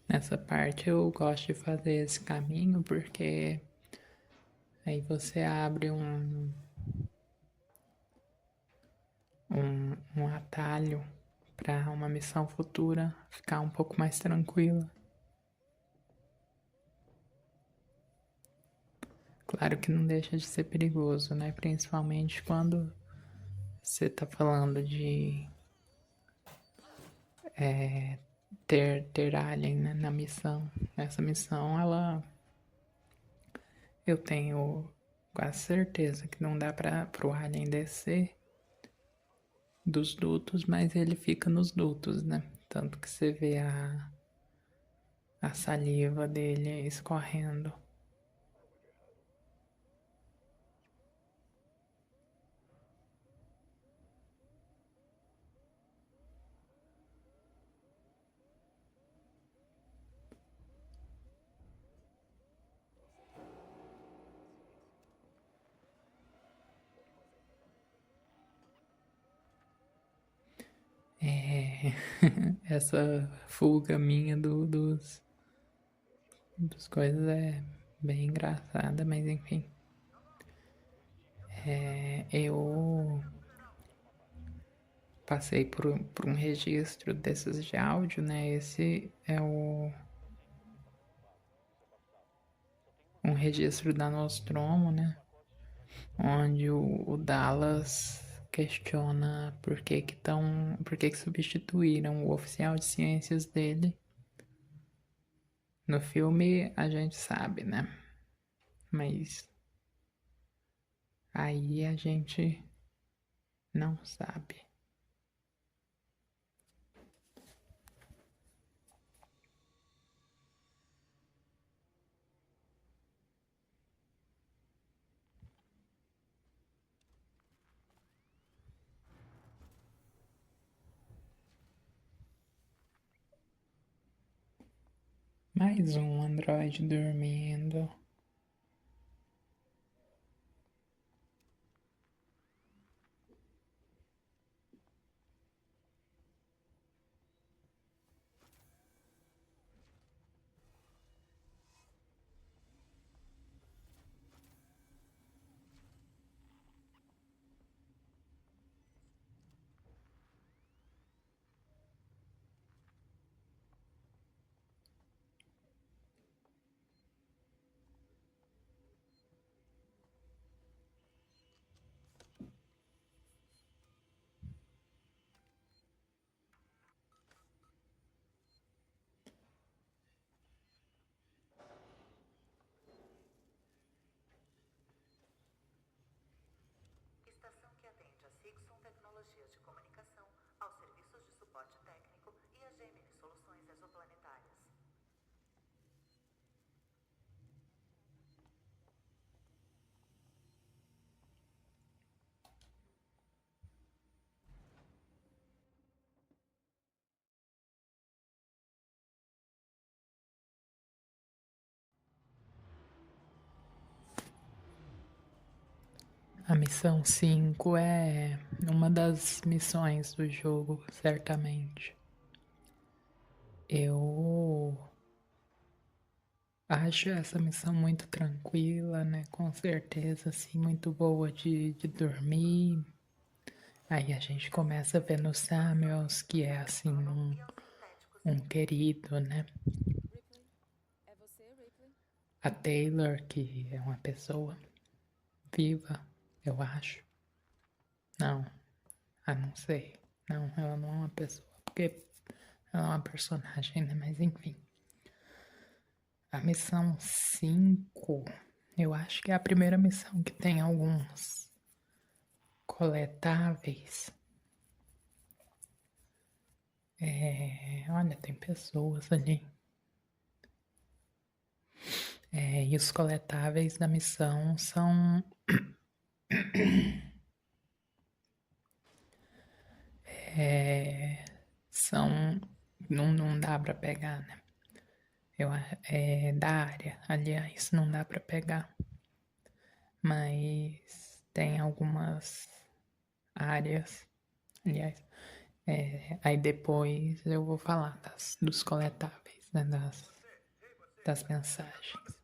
Nessa parte eu gosto de fazer esse caminho porque aí você abre um atalho para uma missão futura ficar um pouco mais tranquila. Claro que não deixa de ser perigoso, né? Principalmente quando você tá falando de ter alien, né, na missão. Essa missão, eu tenho quase certeza que não dá pro alien descer dos dutos, mas ele fica nos dutos, né? Tanto que você vê a saliva dele escorrendo. Essa fuga minha dos coisas é bem engraçada, mas enfim. Eu passei por um registro desses de áudio, né? Esse é um registro da Nostromo, né? Onde o Dallas questiona por que substituíram o oficial de ciências dele. No filme a gente sabe, né? Mas aí a gente não sabe. Mais um androide dormindo. Estação que atende a Sixon Tecnologias de Comunicação, aos serviços de suporte técnico e a Gemini Soluções Exoplanetárias. A missão 5 é uma das missões do jogo, certamente. Eu acho essa missão muito tranquila, né? Com certeza, assim, muito boa de dormir. Aí a gente começa vendo o Samuels, que é assim um querido, né? Ripley? É você, Ripley? A Taylor, que é uma pessoa viva, eu acho. Não, não sei. Não, ela não é uma pessoa, porque Ela é uma personagem, né? Mas enfim. A missão 5, eu acho que é a primeira missão que tem alguns coletáveis. Olha, tem pessoas ali. E os coletáveis da missão são são não dá pra pegar, né? É da área, aliás, não dá pra pegar. Mas tem algumas áreas, aliás, aí depois eu vou falar dos coletáveis, né? Das mensagens.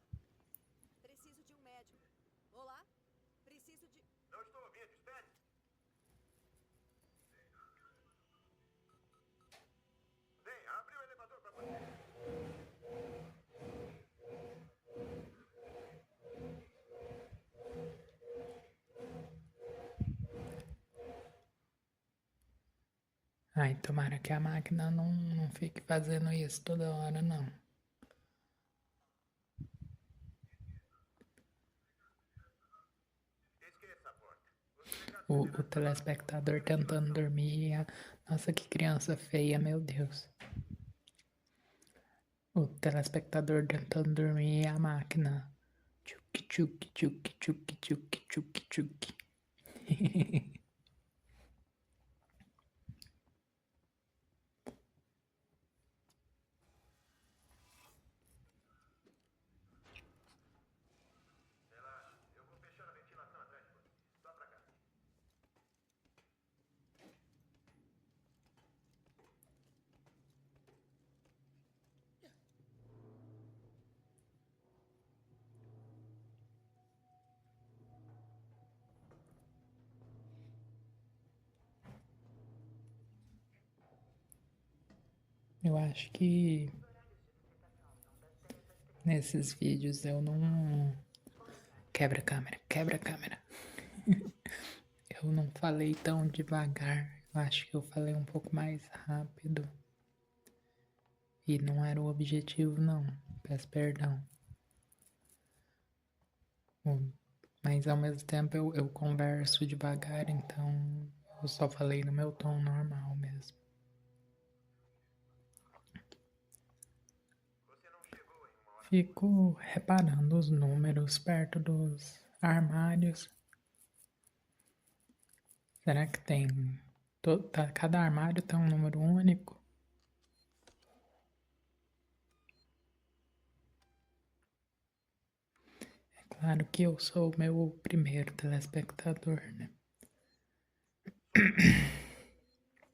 Preciso de um médico. Olá? Preciso de. Não estou ouvindo, espere. Bem, abre o elevador para você. Ai, tomara que a máquina não fique fazendo isso toda hora, não. Esqueça a porta. Os legados O telespectador tentando dormir. Nossa, que criança feia, meu Deus. O telespectador tentando dormir e a máquina. Tchuc, tchuc, tchuc, tchuc, tchuc, tchuc, tchuc. Relaxa, eu vou fechar a ventilação atrás de você. Só pra cá. Eu acho que nesses vídeos eu não. Quebra a câmera, quebra a câmera. Eu não falei tão devagar. Eu acho que eu falei um pouco mais rápido. E não era o objetivo, não. Peço perdão. Mas ao mesmo tempo eu converso devagar, então eu só falei no meu tom normal mesmo. Você não chegou em uma hora. Fico reparando os números perto dos armários. Será que tem. Cada armário tem um número único? É claro que eu sou o meu primeiro telespectador, né?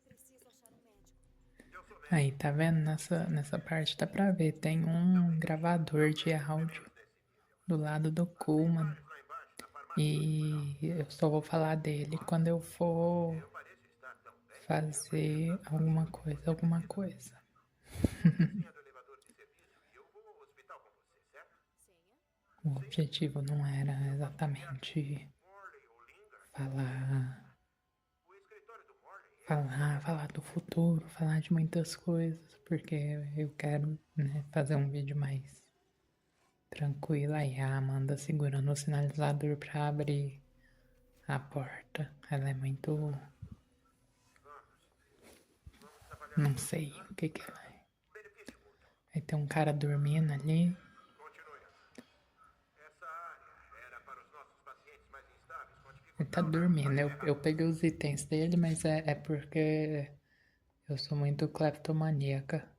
Preciso achar um médico. Eu sou médico. Aí, tá vendo? Nessa parte dá pra ver. Tem um gravador de áudio do lado do Coleman. Lá embaixo, na farmácia. E eu só vou falar dele quando eu for Eu pareço estar tão bem. fazer alguma coisa. Senha do elevador de serviço e eu vou ao hospital com você, certo? Senha? O objetivo não era exatamente Morley ou Lingard? falar, O escritório do Morley falar do futuro, falar de muitas coisas, porque eu quero, né, fazer um vídeo mais tranquilo. Aí a Amanda segurando o sinalizador pra abrir a porta. Ela é muito. Não sei o que ela é. benefício mútuo. Aí tem um cara dormindo ali. Continue. Essa área era para os nossos pacientes mais instáveis com Ele dificuldade. tá dormindo. Eu peguei os itens dele, mas é porque eu sou muito cleptomaníaca.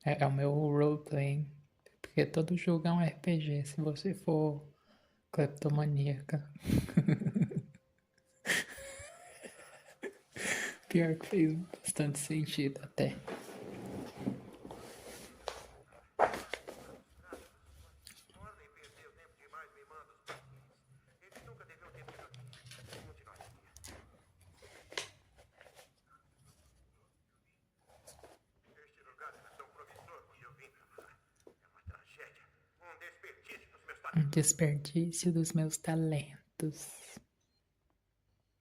É o meu roleplay. Porque todo jogo é um RPG, se você for cleptomaníaca. Pior que fez bastante sentido até. Morley perdeu tempo demais mimando os pacientes. Eles nunca deviam ter vindo aqui. Continue. Este lugar era tão promissor quando eu vim pra lá. É uma tragédia. Um desperdício dos meus Um talentos. desperdício dos meus talentos.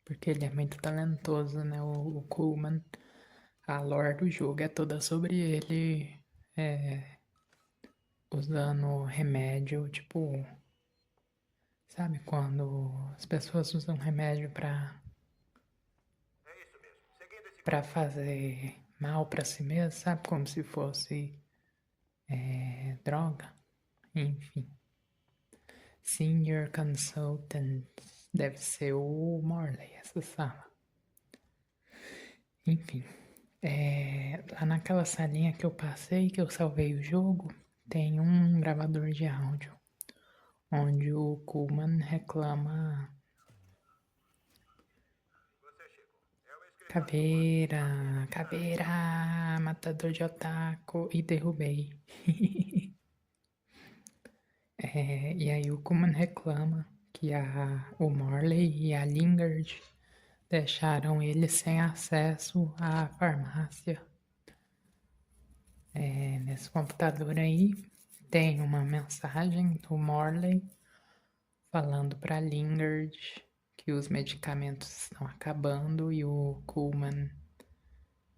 Porque ele é muito talentoso, né? O Coleman. a lore do jogo é toda sobre ele usando remédio, tipo, sabe quando as pessoas usam remédio É isso mesmo. Seguindo esse pra fazer mal pra si mesmo, sabe? Como se fosse droga. Enfim. Senior Consultant deve ser o Morley, essa sala. Enfim. Lá naquela salinha que eu passei, que eu salvei o jogo, tem um gravador de áudio. Onde o Kuhlman reclama Você chegou. É o escritório. caveira, caveira, matador de otaku e derrubei. E aí o Kuhlman reclama que o Morley e a Lingard deixaram ele sem acesso à farmácia. Nesse computador aí tem uma mensagem do Morley falando para Lingard que os medicamentos estão acabando e o Kuhlman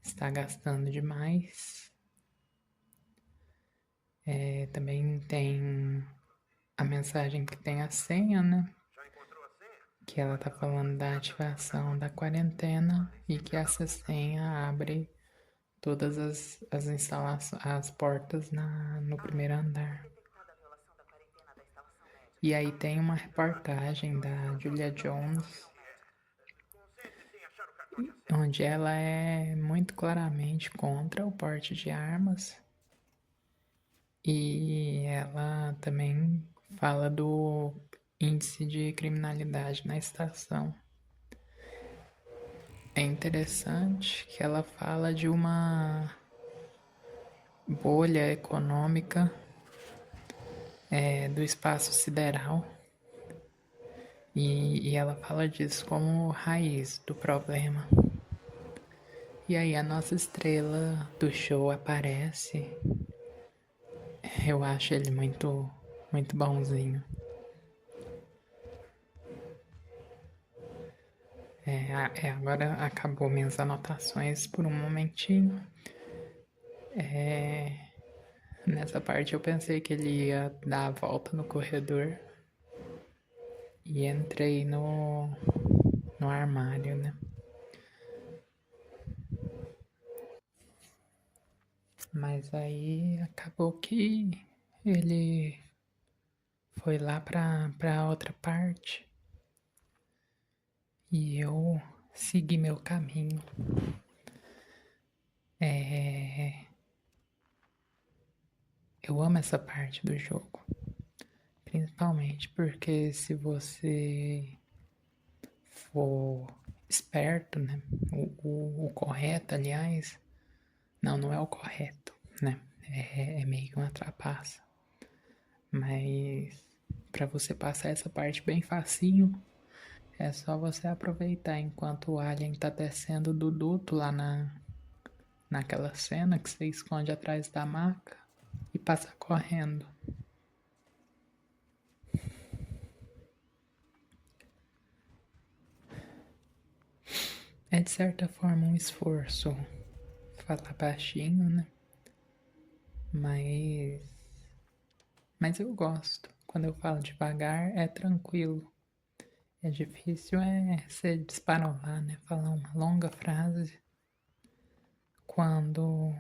está gastando demais. Também tem a mensagem que tem a senha, né? Já encontrou a senha? Que ela tá falando da ativação da quarentena e que essa senha abre todas as instalações, as portas no primeiro andar. Detectada a violação da quarentena da instalação médica. E aí tem uma reportagem da Julia Jones, Concentre-se em achar o cartão de acesso. onde ela é muito claramente contra o porte de armas. E ela também fala do índice de criminalidade na estação. É interessante que ela fala de uma bolha econômica do espaço sideral. E ela fala disso como raiz do problema. E aí a nossa estrela do show aparece. Eu acho ele muito, muito bonzinho. Agora acabou minhas anotações por um momentinho. Nessa parte eu pensei que ele ia dar a volta no corredor. E entrei no armário, né? Mas aí acabou que ele foi lá pra outra parte. E eu segui meu caminho. Eu amo essa parte do jogo. Principalmente porque se você for esperto, né? O correto, aliás. Não é o correto, né? É meio uma trapaça. Mas pra você passar essa parte bem facinho, é só você aproveitar enquanto o alien tá descendo do duto lá naquela cena que você esconde atrás da maca e passa correndo. É de certa forma um esforço falar baixinho, né? Mas eu gosto. Quando eu falo devagar, é tranquilo. É difícil você desparolar, né? Falar uma longa frase quando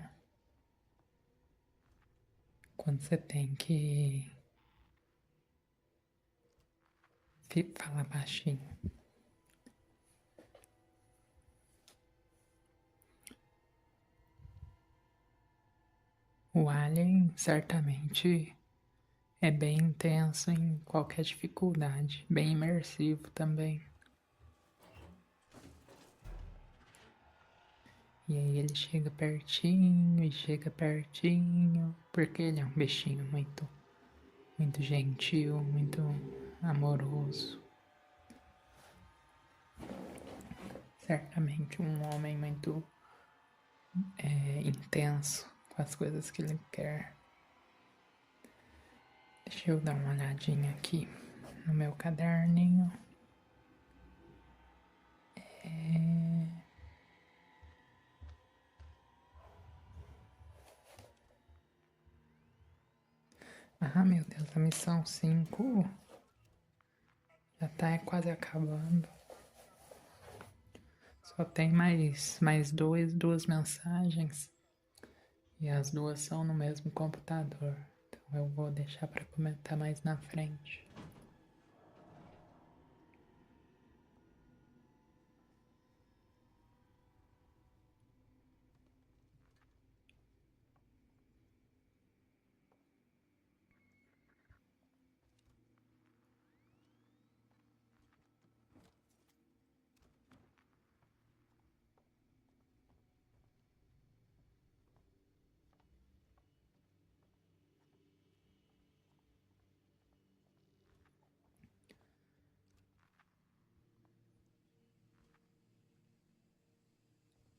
você tem que falar baixinho. O Alien certamente é bem intenso em qualquer dificuldade, bem imersivo também. E aí ele chega pertinho e chega pertinho, porque ele é um bichinho muito, muito gentil, muito amoroso. Certamente um homem muito intenso com as coisas que ele quer. Deixa eu dar uma olhadinha aqui no meu caderninho. Ah, meu Deus, a missão 5 já tá quase acabando. Só tem mais duas mensagens. E as duas são no mesmo computador. Então eu vou deixar para comentar mais na frente.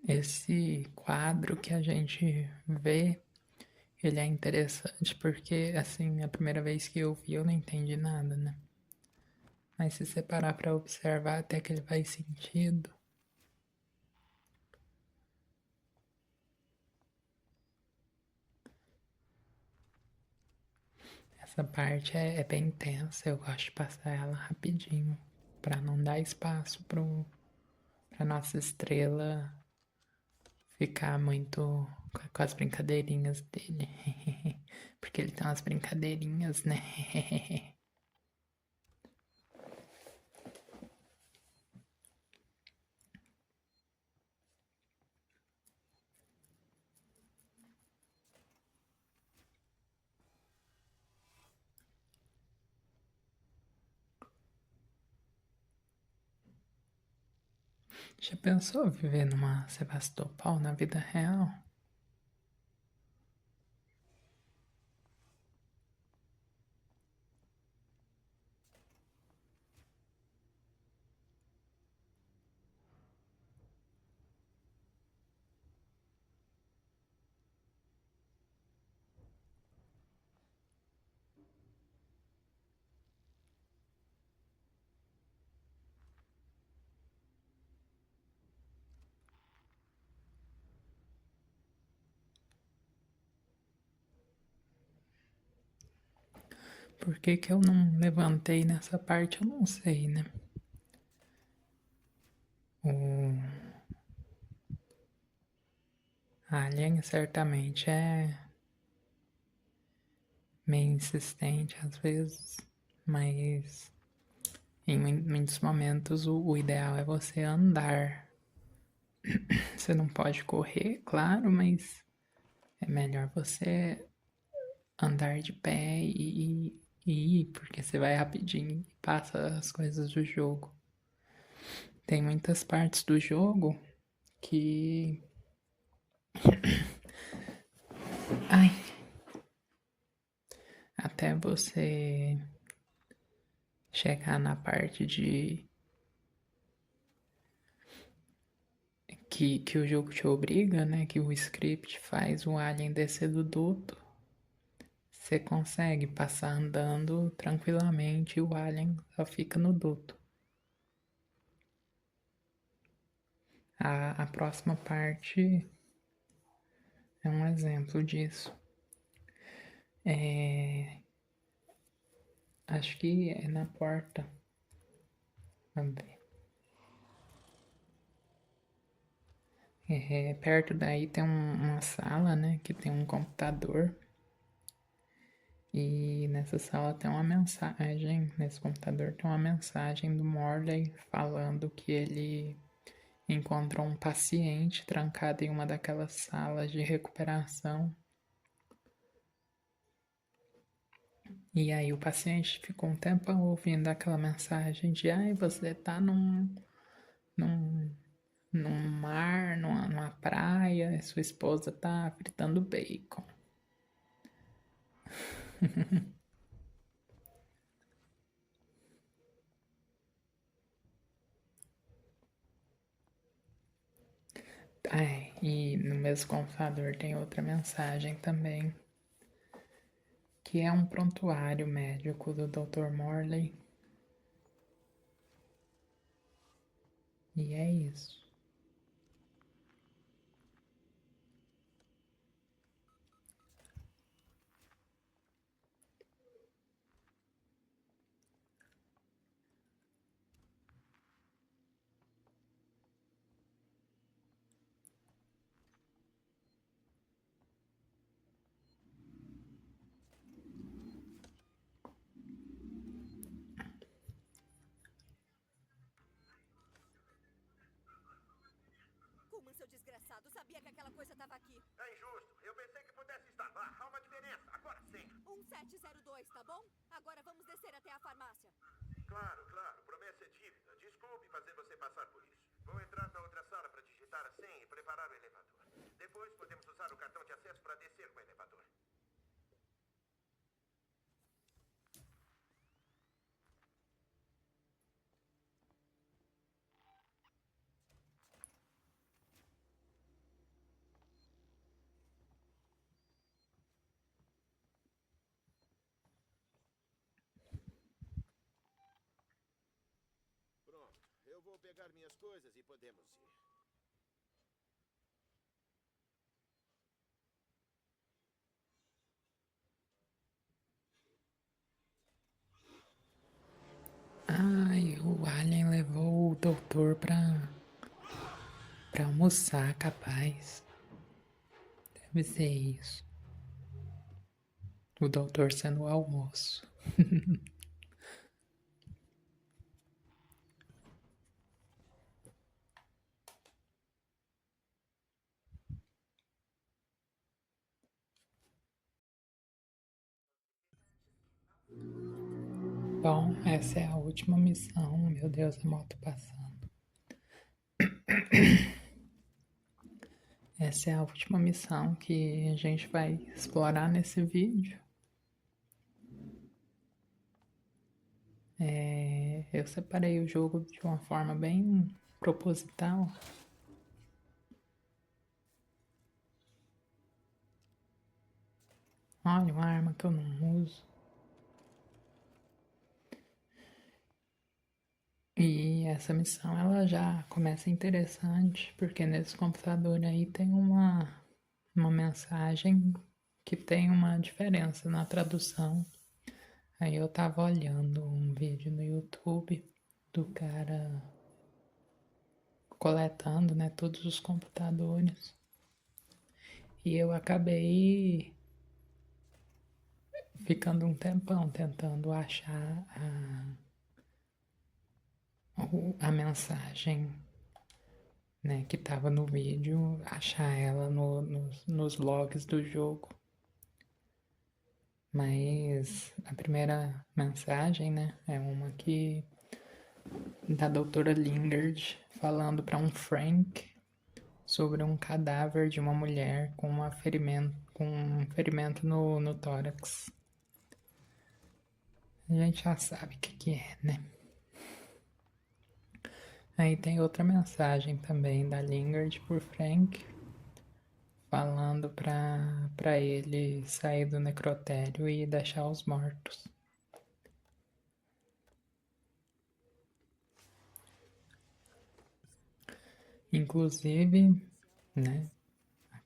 Esse quadro que a gente vê, ele é interessante porque, assim, a primeira vez que eu vi eu não entendi nada, né? Mas se você parar pra observar até que ele faz sentido. Essa parte é bem intensa, eu gosto de passar ela rapidinho, pra não dar espaço pra nossa estrela ficar muito com as brincadeirinhas dele. Porque ele tem umas brincadeirinhas, né? Já pensou viver numa Sebastopol na vida real? Por que que eu não levantei nessa parte, eu não sei, né? O Alien certamente é meio insistente às vezes, mas em muitos momentos o ideal é você andar. Você não pode correr, claro, mas é melhor você andar de pé e ir, porque você vai rapidinho e passa as coisas do jogo. Tem muitas partes do jogo que. Ai! Até você chegar na parte de. Que o jogo te obriga, né? Que o script faz o alien descer do duto. Você consegue passar andando tranquilamente e o alien só fica no duto. A próxima parte é um exemplo disso. Acho que é na porta. Vamos ver. Perto daí tem uma sala, né? Que tem um computador. E nessa sala tem uma mensagem. Nesse computador tem uma mensagem do Morley falando que ele encontrou um paciente trancado em uma daquelas salas de recuperação. E aí o paciente ficou um tempo ouvindo aquela mensagem de ai, você tá num, num mar, numa praia, e sua esposa tá fritando bacon. Ai, e no mesmo computador tem outra mensagem também, que é um prontuário médico do Dr. Morley. E é isso. Pullman, seu desgraçado. Sabia que aquela coisa tava aqui. É injusto. Eu pensei que pudesse estar lá. Há uma diferença. Agora sim. 1702, tá bom? Agora vamos descer até a farmácia. Claro, claro. Promessa é dívida. Desculpe fazer você passar por isso. Vou entrar na outra sala para digitar a senha e preparar o elevador. Depois podemos usar o cartão de acesso para descer com o elevador. Pronto. Eu vou pegar minhas coisas e podemos ir. Ai, o Alien levou o doutor pra almoçar, capaz. Deve ser isso. O doutor sendo o almoço. Bom, essa é a última missão. Meu Deus, a moto passando. Essa é a última missão que a gente vai explorar nesse vídeo. Eu separei o jogo de uma forma bem proposital. Olha, uma arma que eu não uso. E essa missão ela já começa interessante, porque nesse computador aí tem uma mensagem que tem uma diferença na tradução. Aí eu tava olhando um vídeo no YouTube do cara coletando, né, todos os computadores. E eu acabei ficando um tempão tentando achar a mensagem, né, que tava no vídeo, achar ela nos logs do jogo. Mas a primeira mensagem, né, é uma que da doutora Lingard falando para um Frank sobre um cadáver de uma mulher com um ferimento no tórax. A gente já sabe o que é, né? Aí tem outra mensagem também da Lingard por Frank, falando pra ele sair do necrotério e deixar os mortos. Inclusive, né,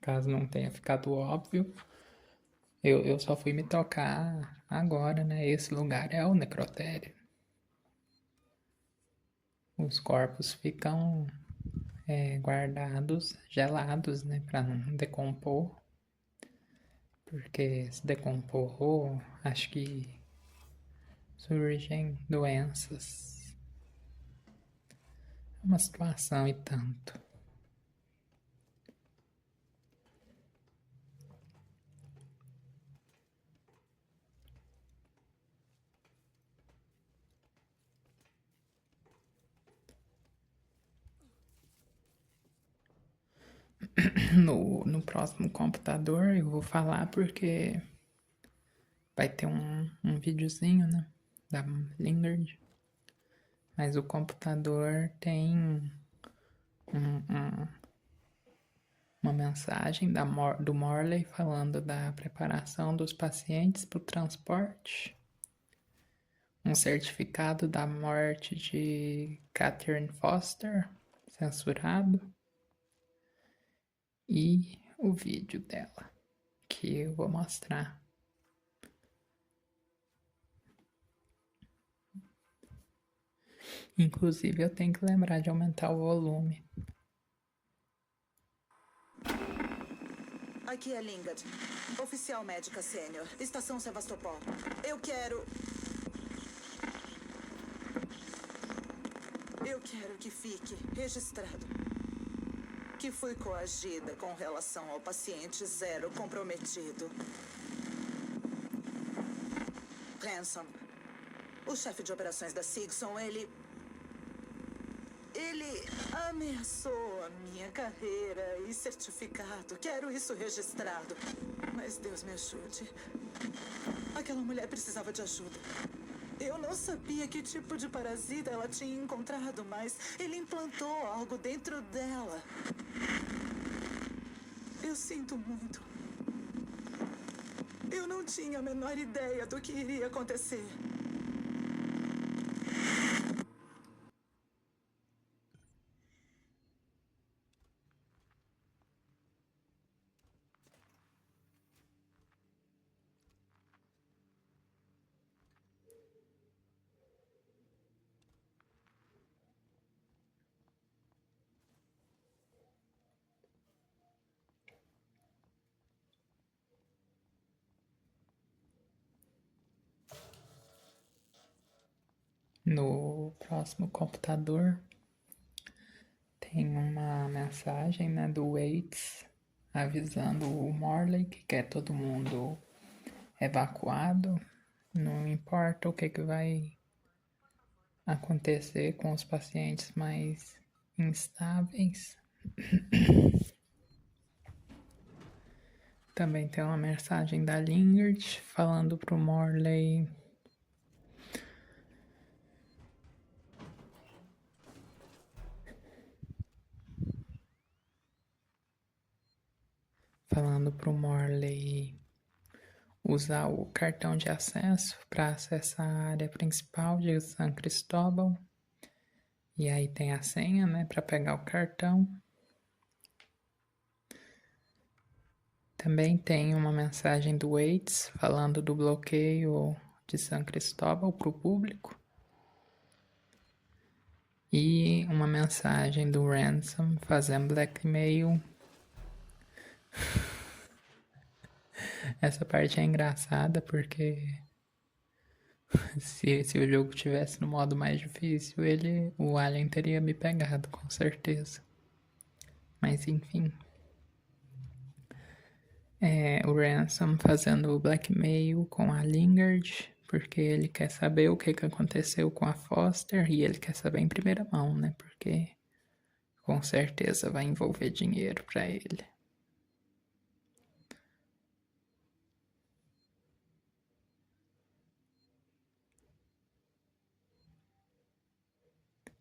caso não tenha ficado óbvio, eu só fui me tocar agora, né, esse lugar é o necrotério. Os corpos ficam guardados, gelados, né, para não decompor, porque se decompor, acho que surgem doenças. É uma situação e tanto. No próximo computador eu vou falar porque vai ter um videozinho, né, da Lingard. Mas o computador tem uma mensagem do Morley falando da preparação dos pacientes para o transporte. Um certificado da morte de Catherine Foster, censurado. E o vídeo dela, que eu vou mostrar. Inclusive, eu tenho que lembrar de aumentar o volume. Aqui é Lingard, oficial médica sênior, estação Sevastopol. Eu quero que fique registrado que fui coagida com relação ao paciente zero comprometido. Ransom, o chefe de operações da Sigson, ele ameaçou a minha carreira e certificado. Quero isso registrado. Mas Deus me ajude. Aquela mulher precisava de ajuda. Eu não sabia que tipo de parasita ela tinha encontrado, mas ele implantou algo dentro dela. Eu sinto muito. Eu não tinha a menor ideia do que iria acontecer. No próximo computador tem uma mensagem, né, do Waits avisando o Morley que quer todo mundo evacuado. Não importa o que vai acontecer com os pacientes mais instáveis. Também tem uma mensagem da Lingard falando pro Morley usar o cartão de acesso para acessar a área principal de San Cristóbal. E aí tem a senha, né, para pegar o cartão. Também tem uma mensagem do Waits falando do bloqueio de San Cristóbal para o público. E uma mensagem do Ransom fazendo blackmail. Essa parte é engraçada porque se o jogo tivesse no modo mais difícil, o Alien teria me pegado, com certeza. Mas enfim. O Ransom fazendo o blackmail com a Lingard, porque ele quer saber o que aconteceu com a Foster e ele quer saber em primeira mão, né? Porque com certeza vai envolver dinheiro pra ele.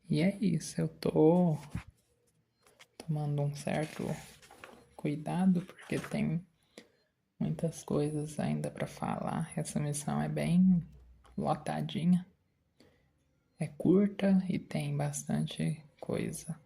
E é isso, eu tô tomando um certo cuidado porque tem muitas coisas ainda pra falar. Essa missão é bem lotadinha, é curta e tem bastante coisa.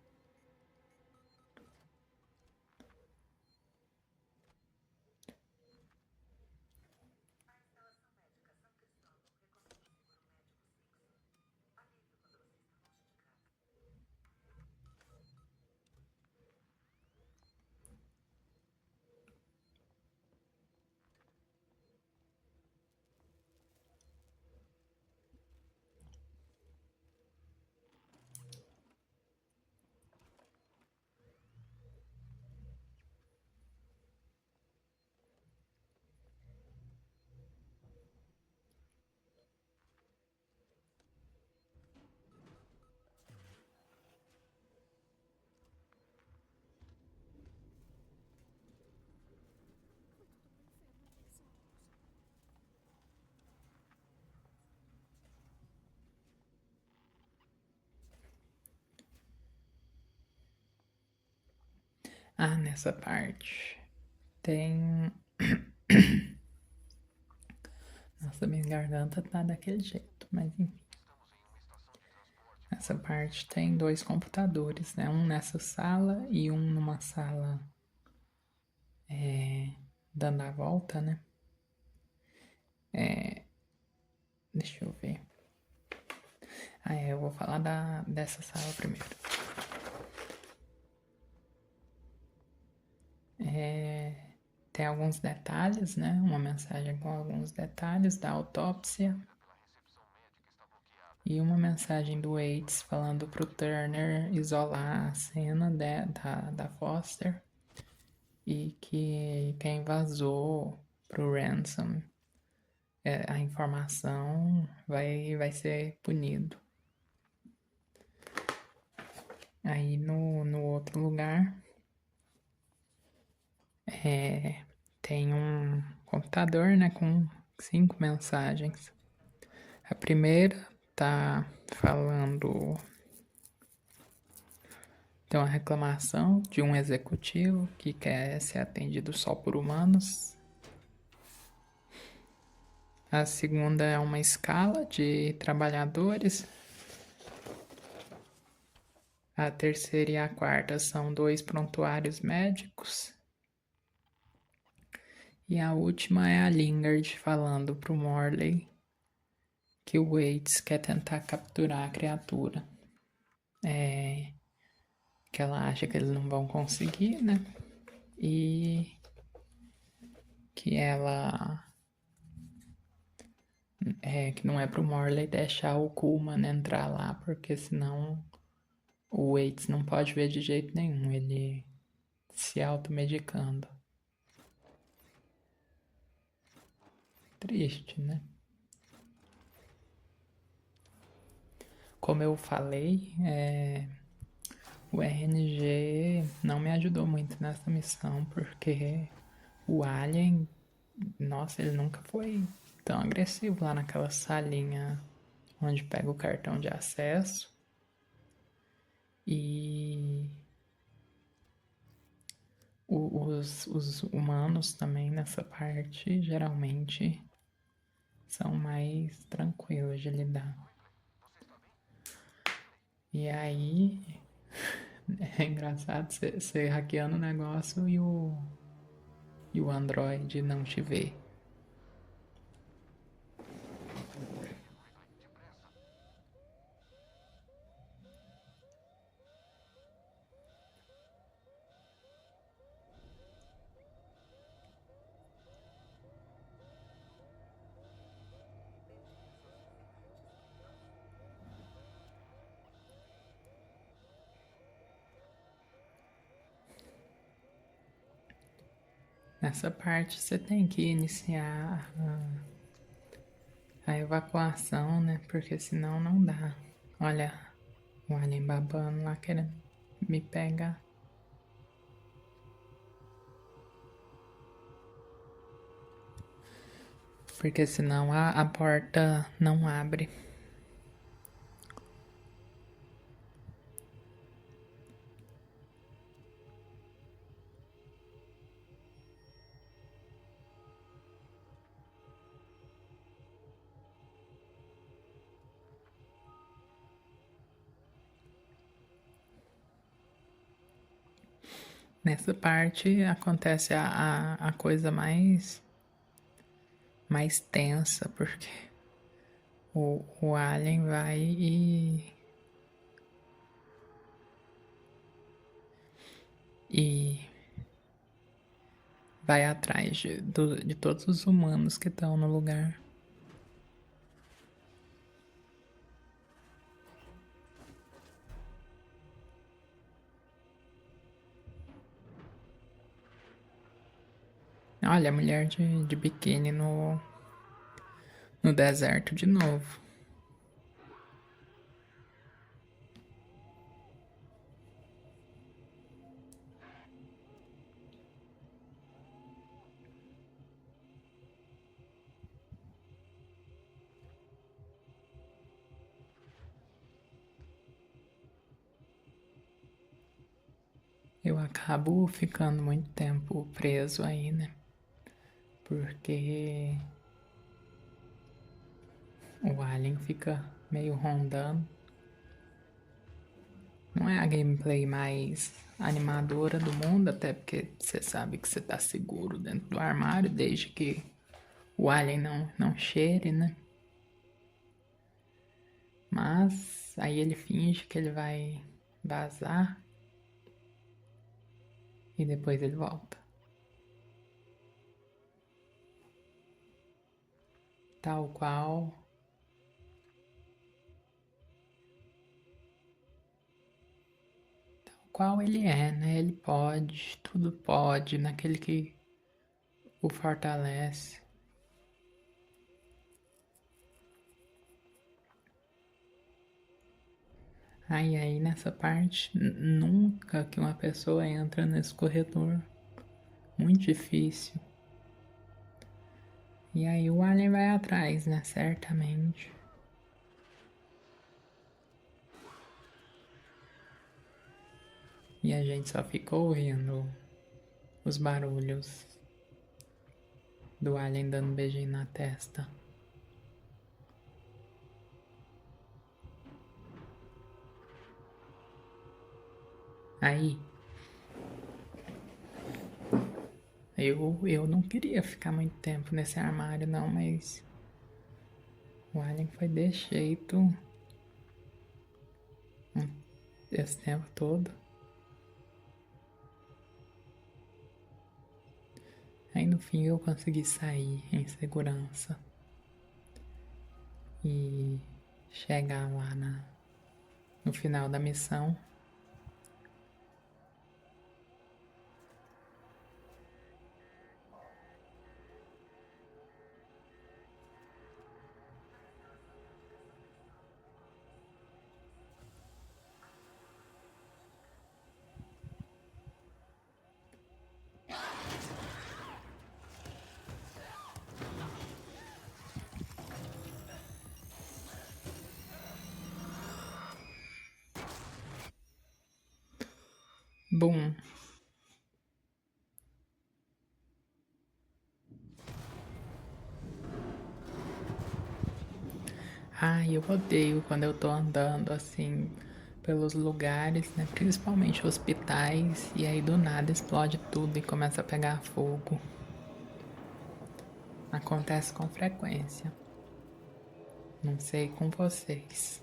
Nessa parte tem. Nossa, minha garganta tá daquele jeito, mas enfim. Nessa parte tem 2 computadores, né? Um nessa sala e um numa sala dando a volta, né? Deixa eu ver. Eu vou falar dessa sala primeiro. Tem alguns detalhes, né? Uma mensagem com alguns detalhes da autópsia. E uma mensagem do Waits falando pro Turner isolar a cena da Foster e que quem vazou pro Ransom a informação vai ser punido. Aí no outro lugar tem um computador, né, com 5 mensagens. A primeira tá falando tem uma reclamação de um executivo que quer ser atendido só por humanos. A segunda é uma escala de trabalhadores. A terceira e a quarta são 2 prontuários médicos. E a última é a Lingard falando pro Morley que o Waits quer tentar capturar a criatura. Que ela acha que eles não vão conseguir, né? E que ela... que não é pro Morley deixar o Kuhlman entrar lá, porque senão o Waits não pode ver de jeito nenhum, ele se automedicando. Triste, né? Como eu falei, o RNG não me ajudou muito nessa missão, porque o Alien, nossa, ele nunca foi tão agressivo lá naquela salinha onde pega o cartão de acesso. E os humanos também nessa parte geralmente são mais tranquilos de lidar. E aí é engraçado você hackeando o negócio e o Android não te vê. Nessa parte você tem que iniciar a evacuação, né? Porque senão não dá. Olha, o alien babando lá querendo me pegar. Porque senão a porta não abre. Nessa parte acontece a coisa mais tensa, porque o alien vai e vai atrás de todos os humanos que estão no lugar. Olha, a mulher de biquíni no deserto de novo. Eu acabo ficando muito tempo preso aí, né? Porque o alien fica meio rondando. Não é a gameplay mais animadora do mundo, até porque você sabe que você tá seguro dentro do armário, desde que o alien não cheire, né? Mas aí ele finge que ele vai vazar e depois ele volta. Tal qual qual ele é, né? Ele pode, tudo pode, naquele que o fortalece. Aí nessa parte, nunca que uma pessoa entra nesse corredor. Muito difícil. E aí o alien vai atrás, né? Certamente. E a gente só fica ouvindo os barulhos do alien dando beijinho na testa. Aí, eu não queria ficar muito tempo nesse armário não, mas o alien foi de jeito esse tempo todo. Aí no fim eu consegui sair em segurança e chegar lá no final da missão. Bom. Ai, eu odeio quando eu tô andando assim pelos lugares, né? Principalmente hospitais, e aí do nada explode tudo e começa a pegar fogo. Acontece com frequência. Não sei com vocês.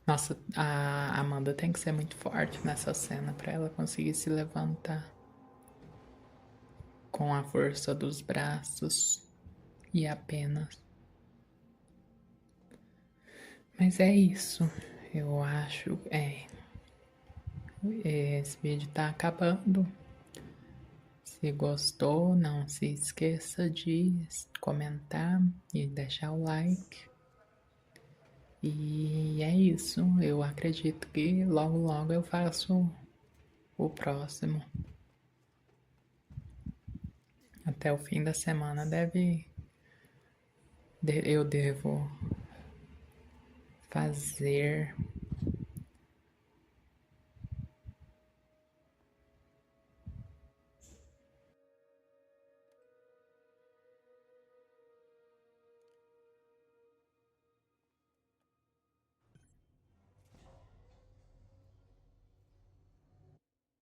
Nossa, a Amanda tem que ser muito forte nessa cena pra ela conseguir se levantar com a força dos braços e apenas. Mas é isso. Eu acho. Esse vídeo tá acabando. Se gostou, não se esqueça de comentar e deixar o like. E é isso. Eu acredito que logo logo eu faço o próximo. Até o fim da semana eu devo fazer